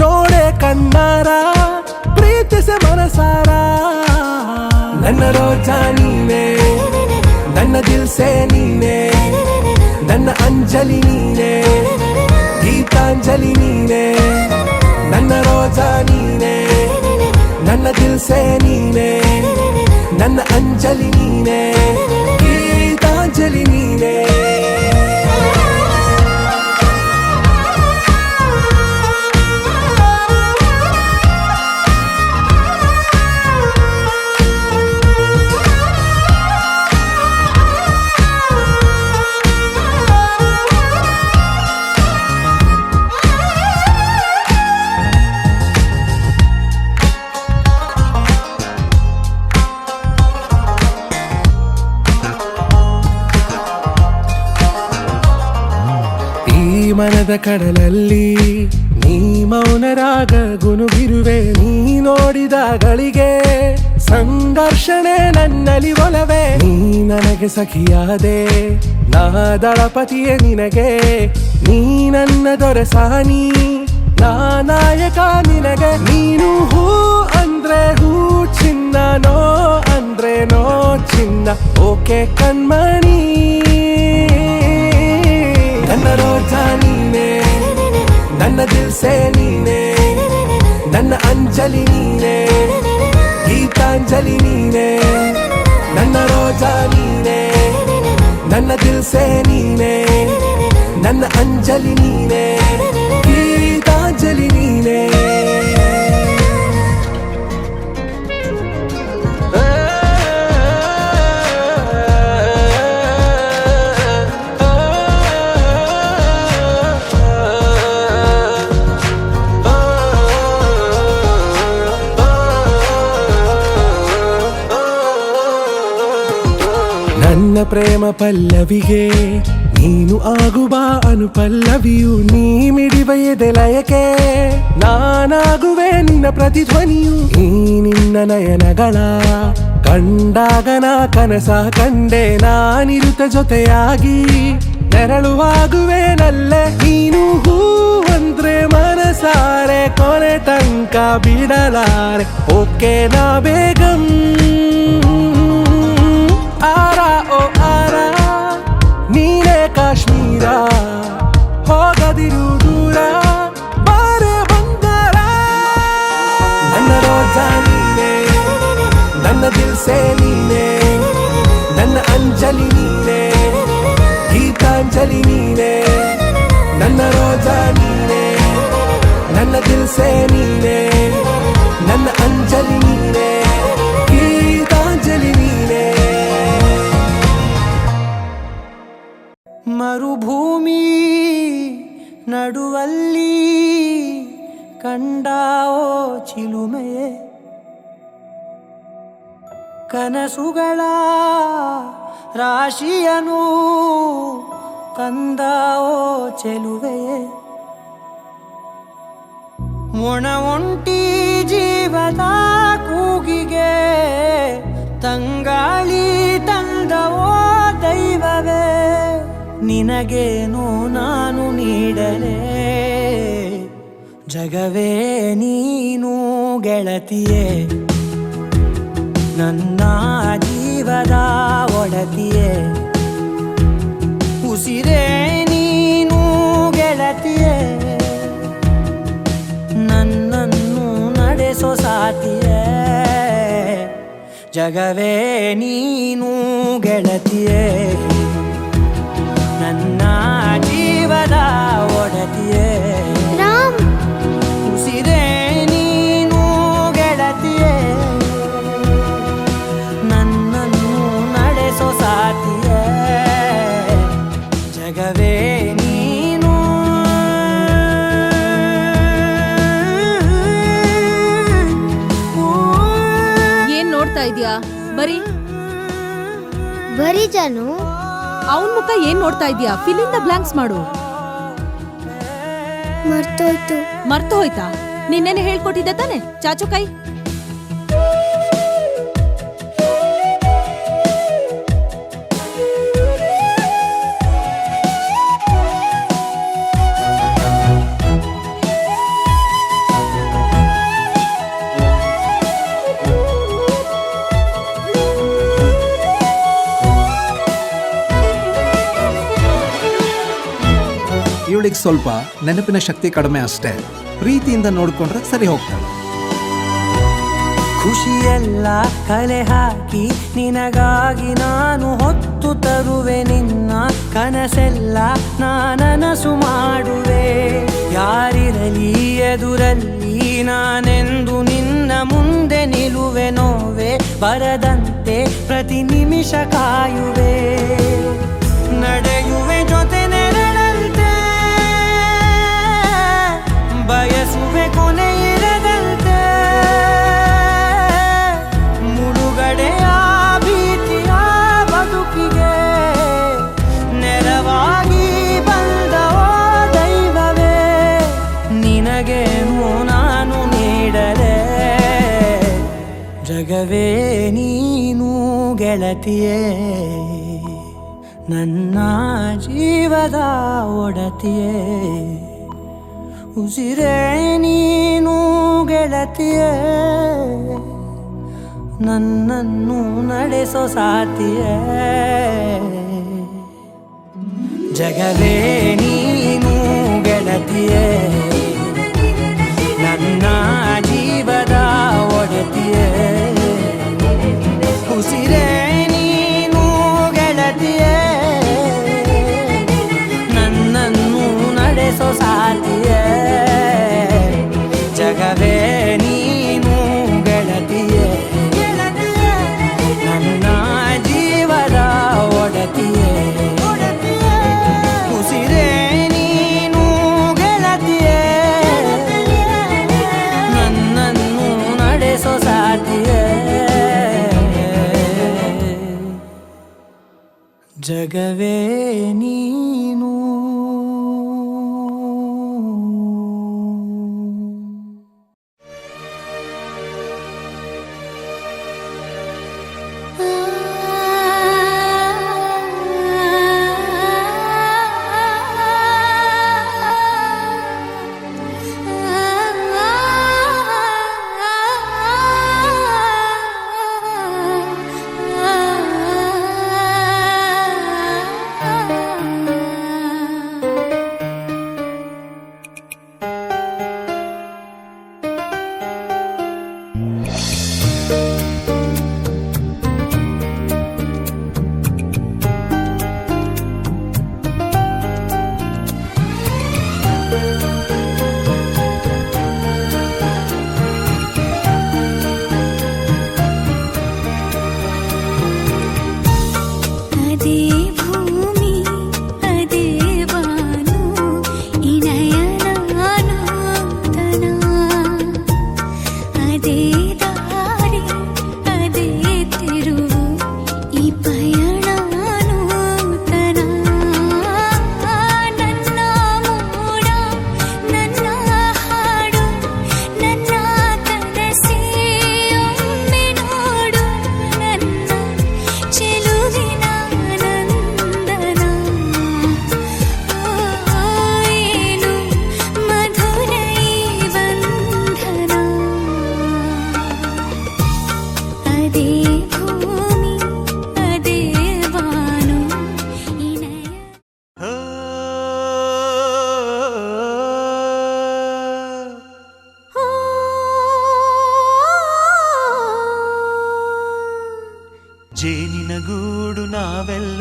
ನೋಡೆ ಕಣ್ಣಾರ ಪ್ರೀತಿಸ ಮನಸಾರ ನನ್ನ ರೋಜಾ ನೀನೆ ನನ್ನ ದಿಲ್ಸೆ ನೀನೆ ನನ್ನ ಅಂಜಲಿ ನೀನೆ ಗೀತಾಂಜಲಿ ನೀನೆ ನನ್ನ ರೋಜಾ ನೀನೆ ನನ್ನ ದಿಲ್ಸೆ ನೀನೆ ನನ್ನ ಅಂಜಲಿ ನೀನೆ ಗೀತಾಂಜಲಿ ನೀನೆ ಮನದ ಕಡಲಲ್ಲಿ ನೀ ಮೌನರಾಗ ಗುನುಗಿರುವೆ ನೀ ನೋಡಿದ ಗಳಿಗೆ ಸಂಘರ್ಷಣೆ ನನ್ನಲ್ಲಿ ಒಲವೇ ನೀ ನನಗೆ ಸಖಿಯಾದೆ ನಾ ದಳಪತಿಯೇ ನಿನಗೆ ನೀ ನನ್ನ ದೊರೆಸಾನಿ ನಾ ನಾಯಕ ನಿನಗೆ ನೀನು ಹೂ ಅಂದ್ರೆ ಹೂ ಚಿನ್ನ ನೋ ಅಂದ್ರೆ ನೋ ಚಿನ್ನ ಓಕೆ ಕಣ್ಮಣಿ ನನ್ನ ರೋಜಾ ನೀನೆ ನನ್ನ ದಿಲ್ಸೆ ನೀನೆ ನನ್ನ ಅಂಜಲಿ ನೀನೆ ಗೀತಾಂಜಲಿ ನೀನೆ ನನ್ನ ರೋಜಾ ನೀನೆ ನನ್ನ ದಿಲ್ಸೆ ನೀನೆ ನನ್ನ ಅಂಜಲಿ ನೀನೆ ಗೀತಾಂಜಲಿ ನೀನೆ ನನ್ನ ಪ್ರೇಮ ಪಲ್ಲವಿಗೆ ನೀನು ಆಗುಬಾ ಅನುಪಲ್ಲವಿಯು ನೀ ಮಿಡಿವ ಎದೆಲಯಕ್ಕೆ ನಾನಾಗುವೆ ನಿನ್ನ ಪ್ರತಿಧ್ವನಿಯು ಈ ನಿನ್ನ ನಯನಗಳ ಕಂಡಾಗ ನಾ ಕನಸ ಕಂಡೆ ನಾನಿರುತ್ತ ಜೊತೆಯಾಗಿ ನೆರಳುವಾಗುವೆ ನಲ್ಲೆ ನೀನು ಹೂ ಅಂದ್ರೆ ಮನಸಾರೆ ಕೊನೆ ತನಕ ಬಿಡಲಾರೆ ಓಕೆ ನಾ ಬೇಗಂ ಆರ ಓ ಆರ ನೀನೇ ಕಾಶ್ಮೀರ ಹೋಗದಿರು ದೂರ ಬಾರೆ ಬಂಗಾರ ನನ್ನ ರೋಜಾ ನೀನೆ ನನ್ನ ದಿಲ್ಸೆ ನೀನೆ ನನ್ನ ಅಂಜಲಿ ನೀನೆ ಗೀತಾಂಜಲಿ ನೀನೆ ನನ್ನ ರೋಜಾ ನೀನೆ ನನ್ನ ದಿಲ್ಸೆ ನೀನೆ ನನ್ನ ಅಂಜಲಿ ನೀನೆ ಗೀತಾಂಜಲಿ ನೀನೆ ಮರುಭೂಮಿ ನಡುವಲ್ಲಿ ಕಂಡಾವೋ ಚಿಲುಮೆಯೇ ಕನಸುಗಳ ರಾಶಿಯನು ತಂದಾವೋ ಚೆಲುವೆಯೇ ಒಣ ಒಂಟಿ ಜೀವದ ತಂಗಾಳಿ ತಂದವೋ ದೈವವೇ ನಿನಗೇನು ನಾನು ನೀಡಲೇ ಜಗವೇ ನೀನು ಗೆಳತಿಯೇ ನನ್ನ ಜೀವದ ಒಡತಿಯೇ ಉಸಿರೇ ನೀನು ಗೆಳತಿಯೇ ನನ್ನನ್ನು ನಡೆಸೋ ಸಾತಿಯೇ ಜಗವೇ ನೀನು ಗೆಳತಿಯೇ ನನ್ನ ಜೀವದ ಒಡತಿಯೇ ರಾಮ್ ಉಸಿರೇ ನೀನು ಗೆಳತಿಯೇ ನನ್ನನ್ನು ನಡೆಸೋ ಸಾತಿಯೇ ಜಗವೇ ನೀನು ಏನ್ ನೋಡ್ತಾ ಇದೀಯಾ? ಬರೀ ಜಾನು ಅವನ್ ಮುಖ ಏನ್ ನೋಡ್ತಾ ಇದೀಯಾ? ಫಿಲ್ ಇನ್ ದ ಬ್ಲಾಂಕ್ಸ್ ಮಾಡು. ಮರ್ತೋಯ್ತು. ಮರ್ತು ಹೋಯ್ತಾ? ನಿನ್ನೆನೆ ಹೇಳ್ಕೊಟ್ಟಿದ್ದೆ ತಾನೆ? ಚಾಚು ಕೈ. ಇವಳಿಗೆ ಸ್ವಲ್ಪ ನೆನಪಿನ ಶಕ್ತಿ ಕಡಿಮೆ ಅಷ್ಟೇ. ಪ್ರೀತಿಯಿಂದ ನೋಡ್ಕೊಂಡ್ರೆ ಸರಿ ಹೋಗ್ತಾಳೆ. ಖುಷಿಯೆಲ್ಲ ಕಲೆ ಹಾಕಿ ನಿನಗಾಗಿ ನಾನು ಹೊತ್ತು ತರುವೆ ನಿನ್ನ ಕನಸೆಲ್ಲ ನಾನನಸು ಮಾಡುವೆ. ಯಾರಿರಲಿ ಎದುರಲ್ಲಿ ನಾನೆಂದು ನಿನ್ನ ಮುಂದೆ ನಿಲ್ಲುವೆ. ನೋವೆ ಬರದಂತೆ ಪ್ರತಿ ನಿಮಿಷ ಕಾಯುವೆ. ನಡೆಯುವೆ ಜೊತೆ ನೆರಳಂತೆ ಬಯಸುವೆ ಕೊನೆ ಇರದಂತೆ. ಮುಳುಗಡೆಯ ಭೀತಿಯ ಬದುಕಿಗೆ ನೆರವಾಗಿ ಬಂದವೋ ದೈವವೇ ನಿನಗೇನು ನಾನು ನೀಡಲೇ ಜಗವೇ ನೀನು ಗೆಳತಿಯೇ ನನ್ನ ಜೀವದ ಒಡತಿಯೇ ಉಸಿರೇ ನೀನು ಗೆಳತಿಯೇ ನನ್ನನ್ನು ನಡೆಸೋ ಸಾತಿಯೇ ಜಗವೇ ನೀನು ಗೆಳತಿಯೇ ನನ್ನ ಜೀವದ ಒಡತಿಯೇ ಉಸಿರೇ ನೀನು ಗೆಳತಿಯೇ ನನ್ನನ್ನು ನಡೆಸೋ ಸಾತಿಯೇ ಜಗವೇ ನೀನು ಗೆಳತಿಯೇ ನನ್ನ ಜೀವದ ಒಡತಿಯೇ ಉಸಿರೇ ನೀನು ಗೆಳತಿಯೇ ನನ್ನನ್ನು ನಡೆಸೋ ಸಾತಿಯೇ ಜಗವೇ ನೀನು.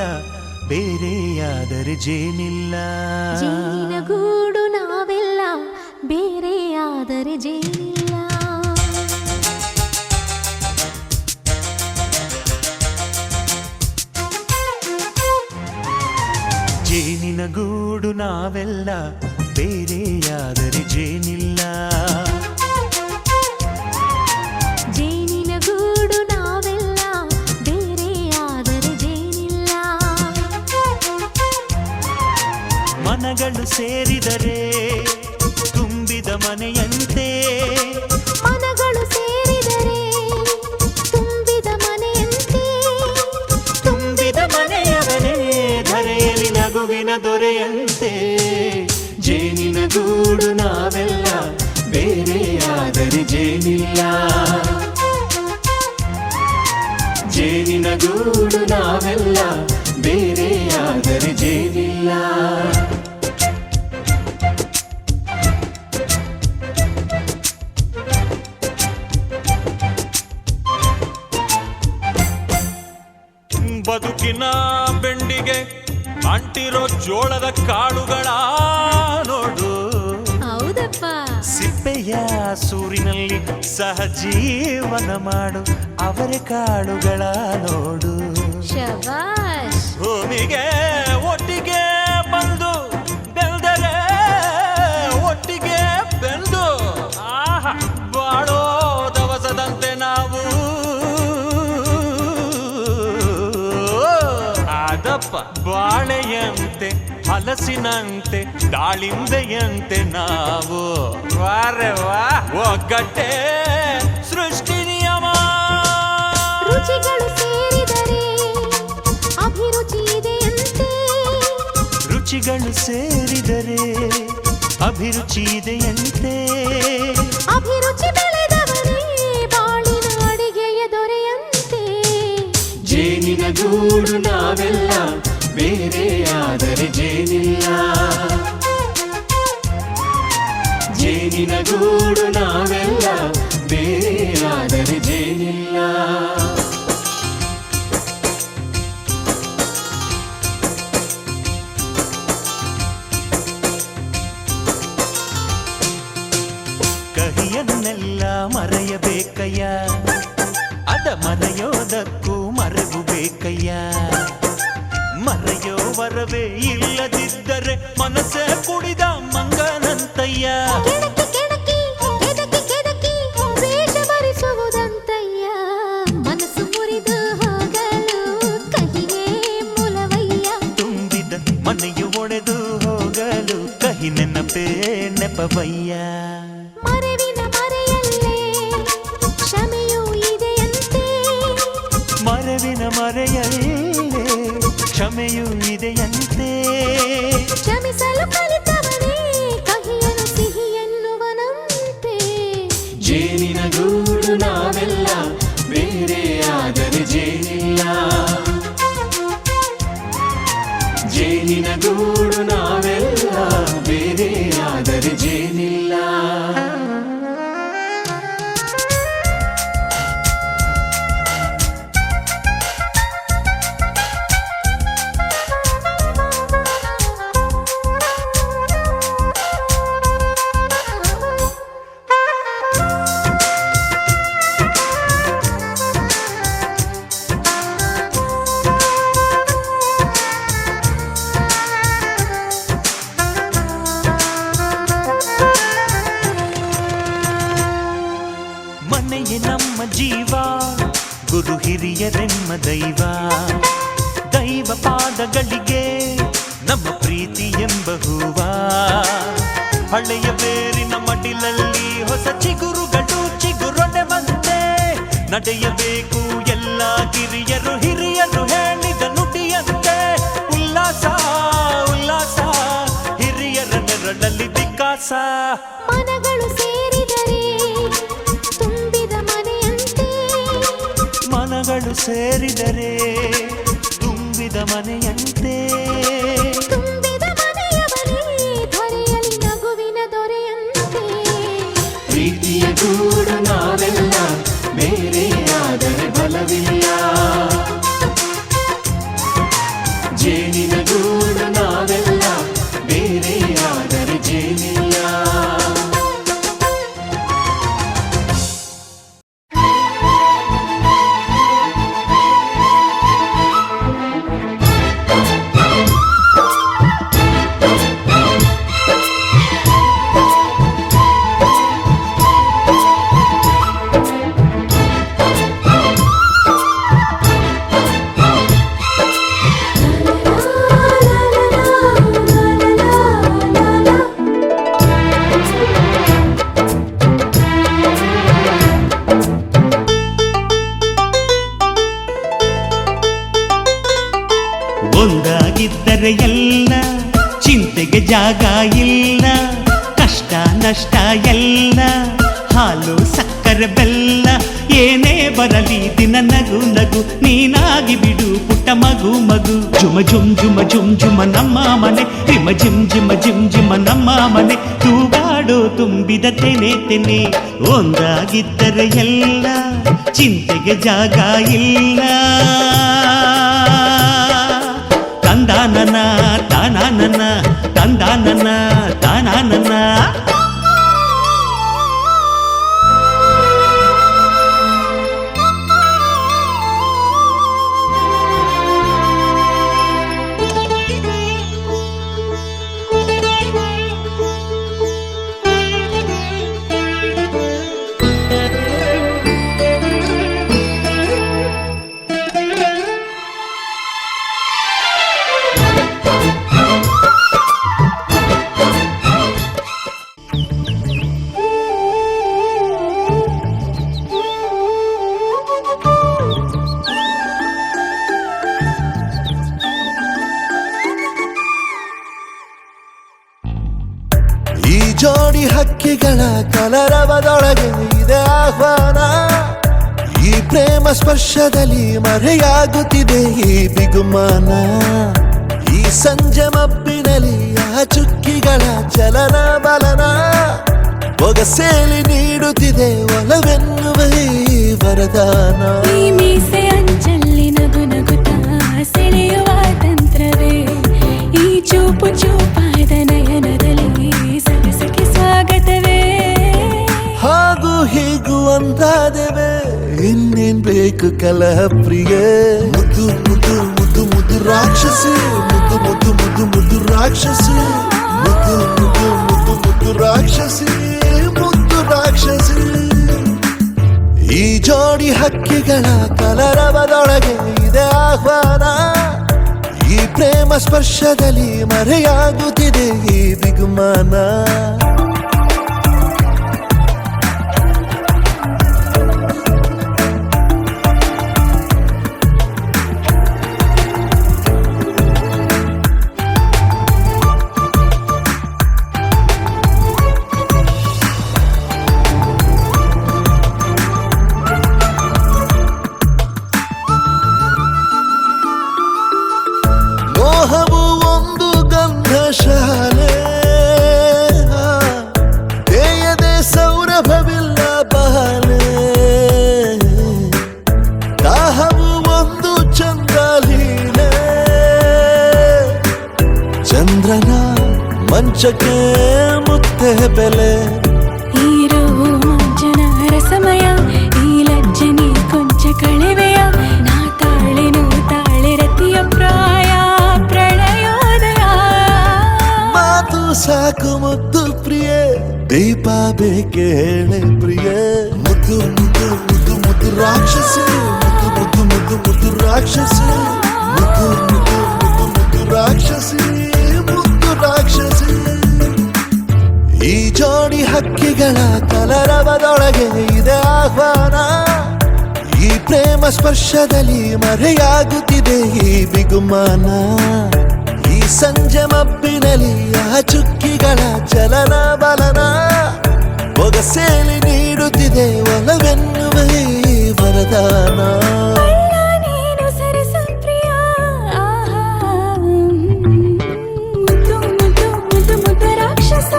ನಾವೆಲ್ಲ ಬೇರೆಯಾದರೆ ಜೇನಿಲ್ಲ. ಜೇನಿನ ಗೂಡು ನಾವೆಲ್ಲ ಬೇರೆಯಾದರೆ ಜೇನಿಲ್ಲ. ಜೇನಿನ ಗೂಡು ನಾವೆಲ್ಲ ಬೇರೆಯಾದರೆ ಜೇನಿಲ್ಲ. ಜೇನಿನ ಗೂಡು ನಾವೆಲ್ಲ ಬೇರೆಯಾದರೆ ಜೇನಿಲ್ಲ. ಮನಗಳು ಸೇರಿದರೆ ತುಂಬಿದ ಮನೆಯಂತೆ. ಮನಗಳು ಸೇರಿದರೆ ತುಂಬಿದ ಮನೆಯಂತೆ. ತುಂಬಿದ ಮನೆಯವನೇ ಧರೆಯಲ್ಲಿ ನಗುವಿನ ದೊರೆಯಂತೆ. ಜೇನಿನ ಗೂಡು ನಾವೆಲ್ಲ ಬೇರೆಯಾದರೆ ಜೇನಿಲ್ಲ. ಜೇನಿನ ಗೂಡು ನಾವೆಲ್ಲ ಬೇರೆಯಾದರೆ ಜೇನಿಲ್ಲ. ಬದುಕಿನ ಬೆಂಡಿಗೆ ಅಂಟಿರೋ ಜೋಳದ ಕಾಳುಗಳ ನೋಡು. ಹೌದಪ್ಪ. ಸಿಪ್ಪೆಯ ಸೂರಿನಲ್ಲಿ ಸಹಜೀವನ ಮಾಡು ಅವರೆ ಕಾಳುಗಳ ನೋಡು. ಶಬಾಷ್. ಭೂಮಿಗೆ ಒಟ್ಟಿಗೆ ಬಂದು ಬೆಳೆದರೆ ಒಟ್ಟಿಗೆ ಬೆಂದು ಆಹಾ ಬಾಳೋ ದವಸದಂತೆ ನಾವು. ಅದಪ್ಪ ಬಾಳೆಯಂತೆ ಹಲಸಿನಂತೆ ದಾಳಿಂಬೆಯಂತೆ ನಾವು. ವಾರೆ ವಾ ಒಗ್ಗಟ್ಟೆ ಸೃಷ್ಟಿ ನಿಯಮ. ರುಚಿಗಳು ಸೇರಿದರೆ ಅಭಿರುಚಿ ಇದೆಯಂತೆ. ರುಚಿಗಳು ಸೇರಿದರೆ ಅಭಿರುಚಿ ಇದೆಯಂತೆ. ಅಭಿರುಚಿ ಬೆಳೆದವನೇ ಬಾಳಿನ ಅಡಿಗೆಯ ದೊರೆಯಂತೆ. ಜೇನಿನ ಗೂಡು ನಾವೆಲ್ಲ ಬೇರೆಯಾದರೆ ಜೇನಿಲ್ಲ. ಜೇನಿನ ಗೂಡು ನಾವೆಲ್ಲ ಬೇರೆಯಾದರೆ ಜೇನಿಲ್ಲ. ಕಹಿಯನ್ನೆಲ್ಲ ಮರೆಯಬೇಕಯ್ಯ, ಅದ ಮರೆಯೋದಕ್ಕೂ ಮರೆವು ಬೇಕಯ್ಯ. ಮರೆಯೋ ವರವೇ ಇಲ್ಲದಿದ್ದರೆ ಮನಸ್ಸೇ ಕುಡಿದ ಮಂಗನಂತಯ್ಯ. ಕೆಣಕಿ ಕೆಣಕಿ ಕೆದಕಿ ಕೆದಕಿ ವೇಷ ಭರಿಸುವುದಂತಯ್ಯ. ಮನಸ್ಸು ಮುರಿದು ಹೋಗಲು ಕಹಿಯೇ ಮೂಲವಯ್ಯ. ತುಂಬಿದ ಮನೆಯು ಒಡೆದು ಹೋಗಲು ಕಹಿ ನೆನಪೇ ನೆಪವಯ್ಯ. ಮರೆವಿನ ಮರೆಯಲ್ಲೇ ಕ್ಷಮೆಯೂ ಇದೆಯಂತೆ. ಮರೆವಿನ ಮರೆಯಲ್ಲೇ ಕ್ಷಮೆಯೂ ಇದೆಯಂತೆ. ಕ್ಷಮಿಸಲು ಕಲಿತವನೇ ಕಹಿಯನು ಸಿಹಿ ಎನ್ನುವನಂತೆ. ಜೇನಿನ ಗೂಡು ನಾವೆಲ್ಲ ಬೇರೆಯಾದರೆ ಜೇನಿಲ್ಲ. ಜೇನಿನ ಗೂಡು ನಾವೆಲ್ಲ ಬೇರೆಯಾದರೆ ಜೇನಿಲ್ಲ. ಮನೆಯೇ ನಮ್ಮ ಜೀವ, ಗುರು ಹಿರಿಯರೆಮ್ಮ ದೈವ. ದೈವ ಪಾದಗಳಿಗೆ ನಮ್ಮ ಪ್ರೀತಿ ಎಂಬ ಹೂವ. ಹಳೆಯ ಬೇರಿನ ಮಡಿಲಲ್ಲಿ ಹೊಸ ಚಿಗುರುಗಳು ಚಿಗುರೊಡೆ ಬಂದೆ. ನಡೆಯಬೇಕು ಎಲ್ಲ ಕಿರಿಯರು ಹಿರಿಯರು ಹೇಳಿದ ನುಡಿಯಂತೆ. ಉಲ್ಲಾಸ ಉಲ್ಲಾಸ ಹಿರಿಯರ ನೆರಳಲ್ಲಿ ವಿಕಾಸ. ಮನಗಳು ಸೇರಿದರೆ ತುಂಬಿದ ಮನೆಯಂತೆ. ಮನಗಳು ಸೇರಿದರೆ ತುಂಬಿದ ಮನೆಯಂತೆ. ತುಂಬಿದ ಮನೆಯವನೇ ಧರೆಯಲ್ಲಿ ನಗುವಿನ ದೊರೆಯಂತೆ. ಪ್ರೀತಿಯ ಗೂಡು ನಾವೆಲ್ಲ ಬೇರೆಯಾದರೆ ಬಲವಿಲ್ಲ. ಜಾಗ ಇಲ್ಲ, ಕಷ್ಟ ನಷ್ಟ ಎಲ್ಲ, ಹಾಲು ಸಕ್ಕರೆ ಬೆಲ್ಲ ಏನೇ ಬರಲಿ ದಿನ ನಗು ನಗು, ನೀನಾಗಿ ಬಿಡು ಪುಟ್ಟ ಮಗು ಮಗು. ಜುಮ ಜುಮ್ ಜುಮ ಜುಮ್ ಜುಮ ನಮ್ಮ ಮನೆ, ರಿಮ ಜಿಮ್ ಜಿಮ ಜಿಮ್ ಜಿಮ ನಮ್ಮ ಮನೆ, ತೂಗಾಡೋ ತುಂಬಿದ ತೆನೆ ತೆನೆ, ಒಂದಾಗಿದ್ದರೆ ಎಲ್ಲ ಚಿಂತೆಗೆ ಜಾಗ ಇಲ್ಲ. ತಂದಾನನ ತಾನಾನನ ತಂದಾನನ ತಾನಾನನ. ಈ ಜೋಡಿ ಹಕ್ಕಿಗಳ ಕಲರವದೊಳಗೆ ಇದೆ ಆಹ್ವಾನ, ಈ ಪ್ರೇಮ ಸ್ಪರ್ಶದಲ್ಲಿ ಮರೆಯಾಗುತ್ತಿದೆ ಈ ಬಿಗುಮಾನ. ಈ ಸಂಜೆ ಮಬ್ಬಿನಲ್ಲಿ ಆ ಚುಕ್ಕಿಗಳ ಚಲನ ಬಲನ, ಒಗಸೇಲಿ ನೀಡುತ್ತಿದೆ ಒಲವೆನ್ನುವ ಈ ವರದಾನ. ಈ ಮೀಸೆ ಅಂಚಲ್ಲಿ ನಗು ನಗುತ್ತಾ ಸೆಳೆಯುವ ತಂತ್ರವೇ, ಈ ಚೂಪು ಚೂಪಾದ ನಯನದಲ್ಲಿ ಸರಸಕ್ಕೆ ಸ್ವಾಗತವೇ. ಹಾಗೂ ಹೀಗೂ ಅಂತಾದೆವೆ, ಇನ್ನೇನ್ ಬೇಕು ಕಲಹ ಪ್ರಿಯ. ಮುದ್ದು ಮುದ್ದು ಮುದ್ದು ಮುದ್ದು ರಾಕ್ಷಸಿ, ಮುದ್ದು ಮುದ್ದು ಮುದ್ದು ಮುದ್ದು ರಾಕ್ಷಸಿ, ಮುದ್ದು ಮುದ್ದು ಮುದ್ದು ಮುದ್ದು ರಾಕ್ಷಸಿ, ಮುದ್ದು ರಾಕ್ಷಸಿ. ಈ ಜೋಡಿ ಹಕ್ಕಿಗಳ ಕಲರವದೊಳಗೆ ಇದೆ ಆಹ್ವಾನ, ಈ ಪ್ರೇಮ ಸ್ಪರ್ಶದಲ್ಲಿ ಮರೆಯಾಗುತ್ತಿದೆ ಈ ಬಿಗುಮಾನ. ಮೋಹವು ಒಂದು ಗಂಧಶಾಲೆ, ತೇಯದೆ ಸೌರಭವಿಲ್ಲ ಬಹಲೆ. ದಾಹವು ಒಂದು ಚಂದ್ರಲೀಲೆ, ಚಂದ್ರನ ಮಂಚಕ್ಕೆ ಮುತ್ತೆ ಬೆಲೆ. ಈ ರೋಮಾಂಚನ ರಸಮಯ, ಈ ಲಜ್ಜನೆ ಕೊಂಚ ಕಳೆವೆಯ, ನಾ ತಾಳೆನು ತಾಳೆ ರತಿಯ ಪ್ರಾಯ ಪ್ರಳಯೋದಯ. ಮಾತು ಸಾಕು ಮುದ್ದು ಪ್ರಿಯೆ, ದೀಪ ಬೇಕೆ ಹೇಳೆ ಪ್ರಿಯೆ. ಮುದ್ದು ಮುದ್ದು ಮುದ್ದು ಮುದ್ದು ರಾಕ್ಷಸಿ, ಮುದ್ದು ಮುದ್ದು ಮುದ್ದು ಮುದ್ದು ರಾಕ್ಷಸಿ, ಮುದ್ದು ಮುದ್ದು ಮುದ್ದು ಮುದ್ದು ರಾಕ್ಷಸಿ, ಮುದ್ದು ರಾಕ್ಷಸಿ. ಈ ಜೋಡಿ ಹಕ್ಕಿಗಳ ಕಲರವದೊಳಗೆ ಇದೆ ಆಹ್ವಾನ, ಈ ಪ್ರೇಮ ಸ್ಪರ್ಶದಲ್ಲಿ ಮರೆಯಾಗುತ್ತಿದೆ ಈ ಬಿಗುಮಾನ. ಈ ಸಂಜೆ ಮಬ್ಬಿನಲ್ಲಿ ಆ ಚುಕ್ಕಿಗಳ ಚಲನ ಬಲನ, ಒಗಸೇಲಿ ನೀಡುತ್ತಿದೆ ಒಲವೆನ್ನುವ ಈ ವರದಾನ. ನೀನು ಸರಸ ಪ್ರಿಯ, ಮುದ್ದು ಮುದ್ದು ಮುದ್ದು ಮುದ್ದು ರಾಕ್ಷಸ,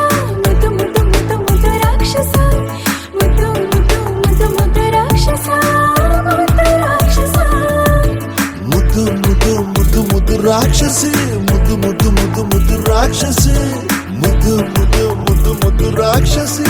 ಮುದ್ದು ಮುದ್ದು ಮುದ್ದು ಮುದ್ದು ರಾಕ್ಷಸ, ಮುದ್ದು ಮುದ್ದು ಮುದ್ದು ಮುದ್ದು ರಾಕ್ಷಸ, ಮುದ್ದು ರಾಕ್ಷಸ. ಮುದ್ದು ಮುದ್ದು ಮುದ್ದು ಮುದ್ದು ರಾಕ್ಷಸಿ, ಮುದ್ದು ಮುದ್ದು ಮುದ್ದು ಮುದ್ದು ರಾಕ್ಷಸಿ, ಮುದ್ದು ಮುದ್ದು ಮುದ್ದು ಮುದ್ದು ರಾಕ್ಷಸಿ.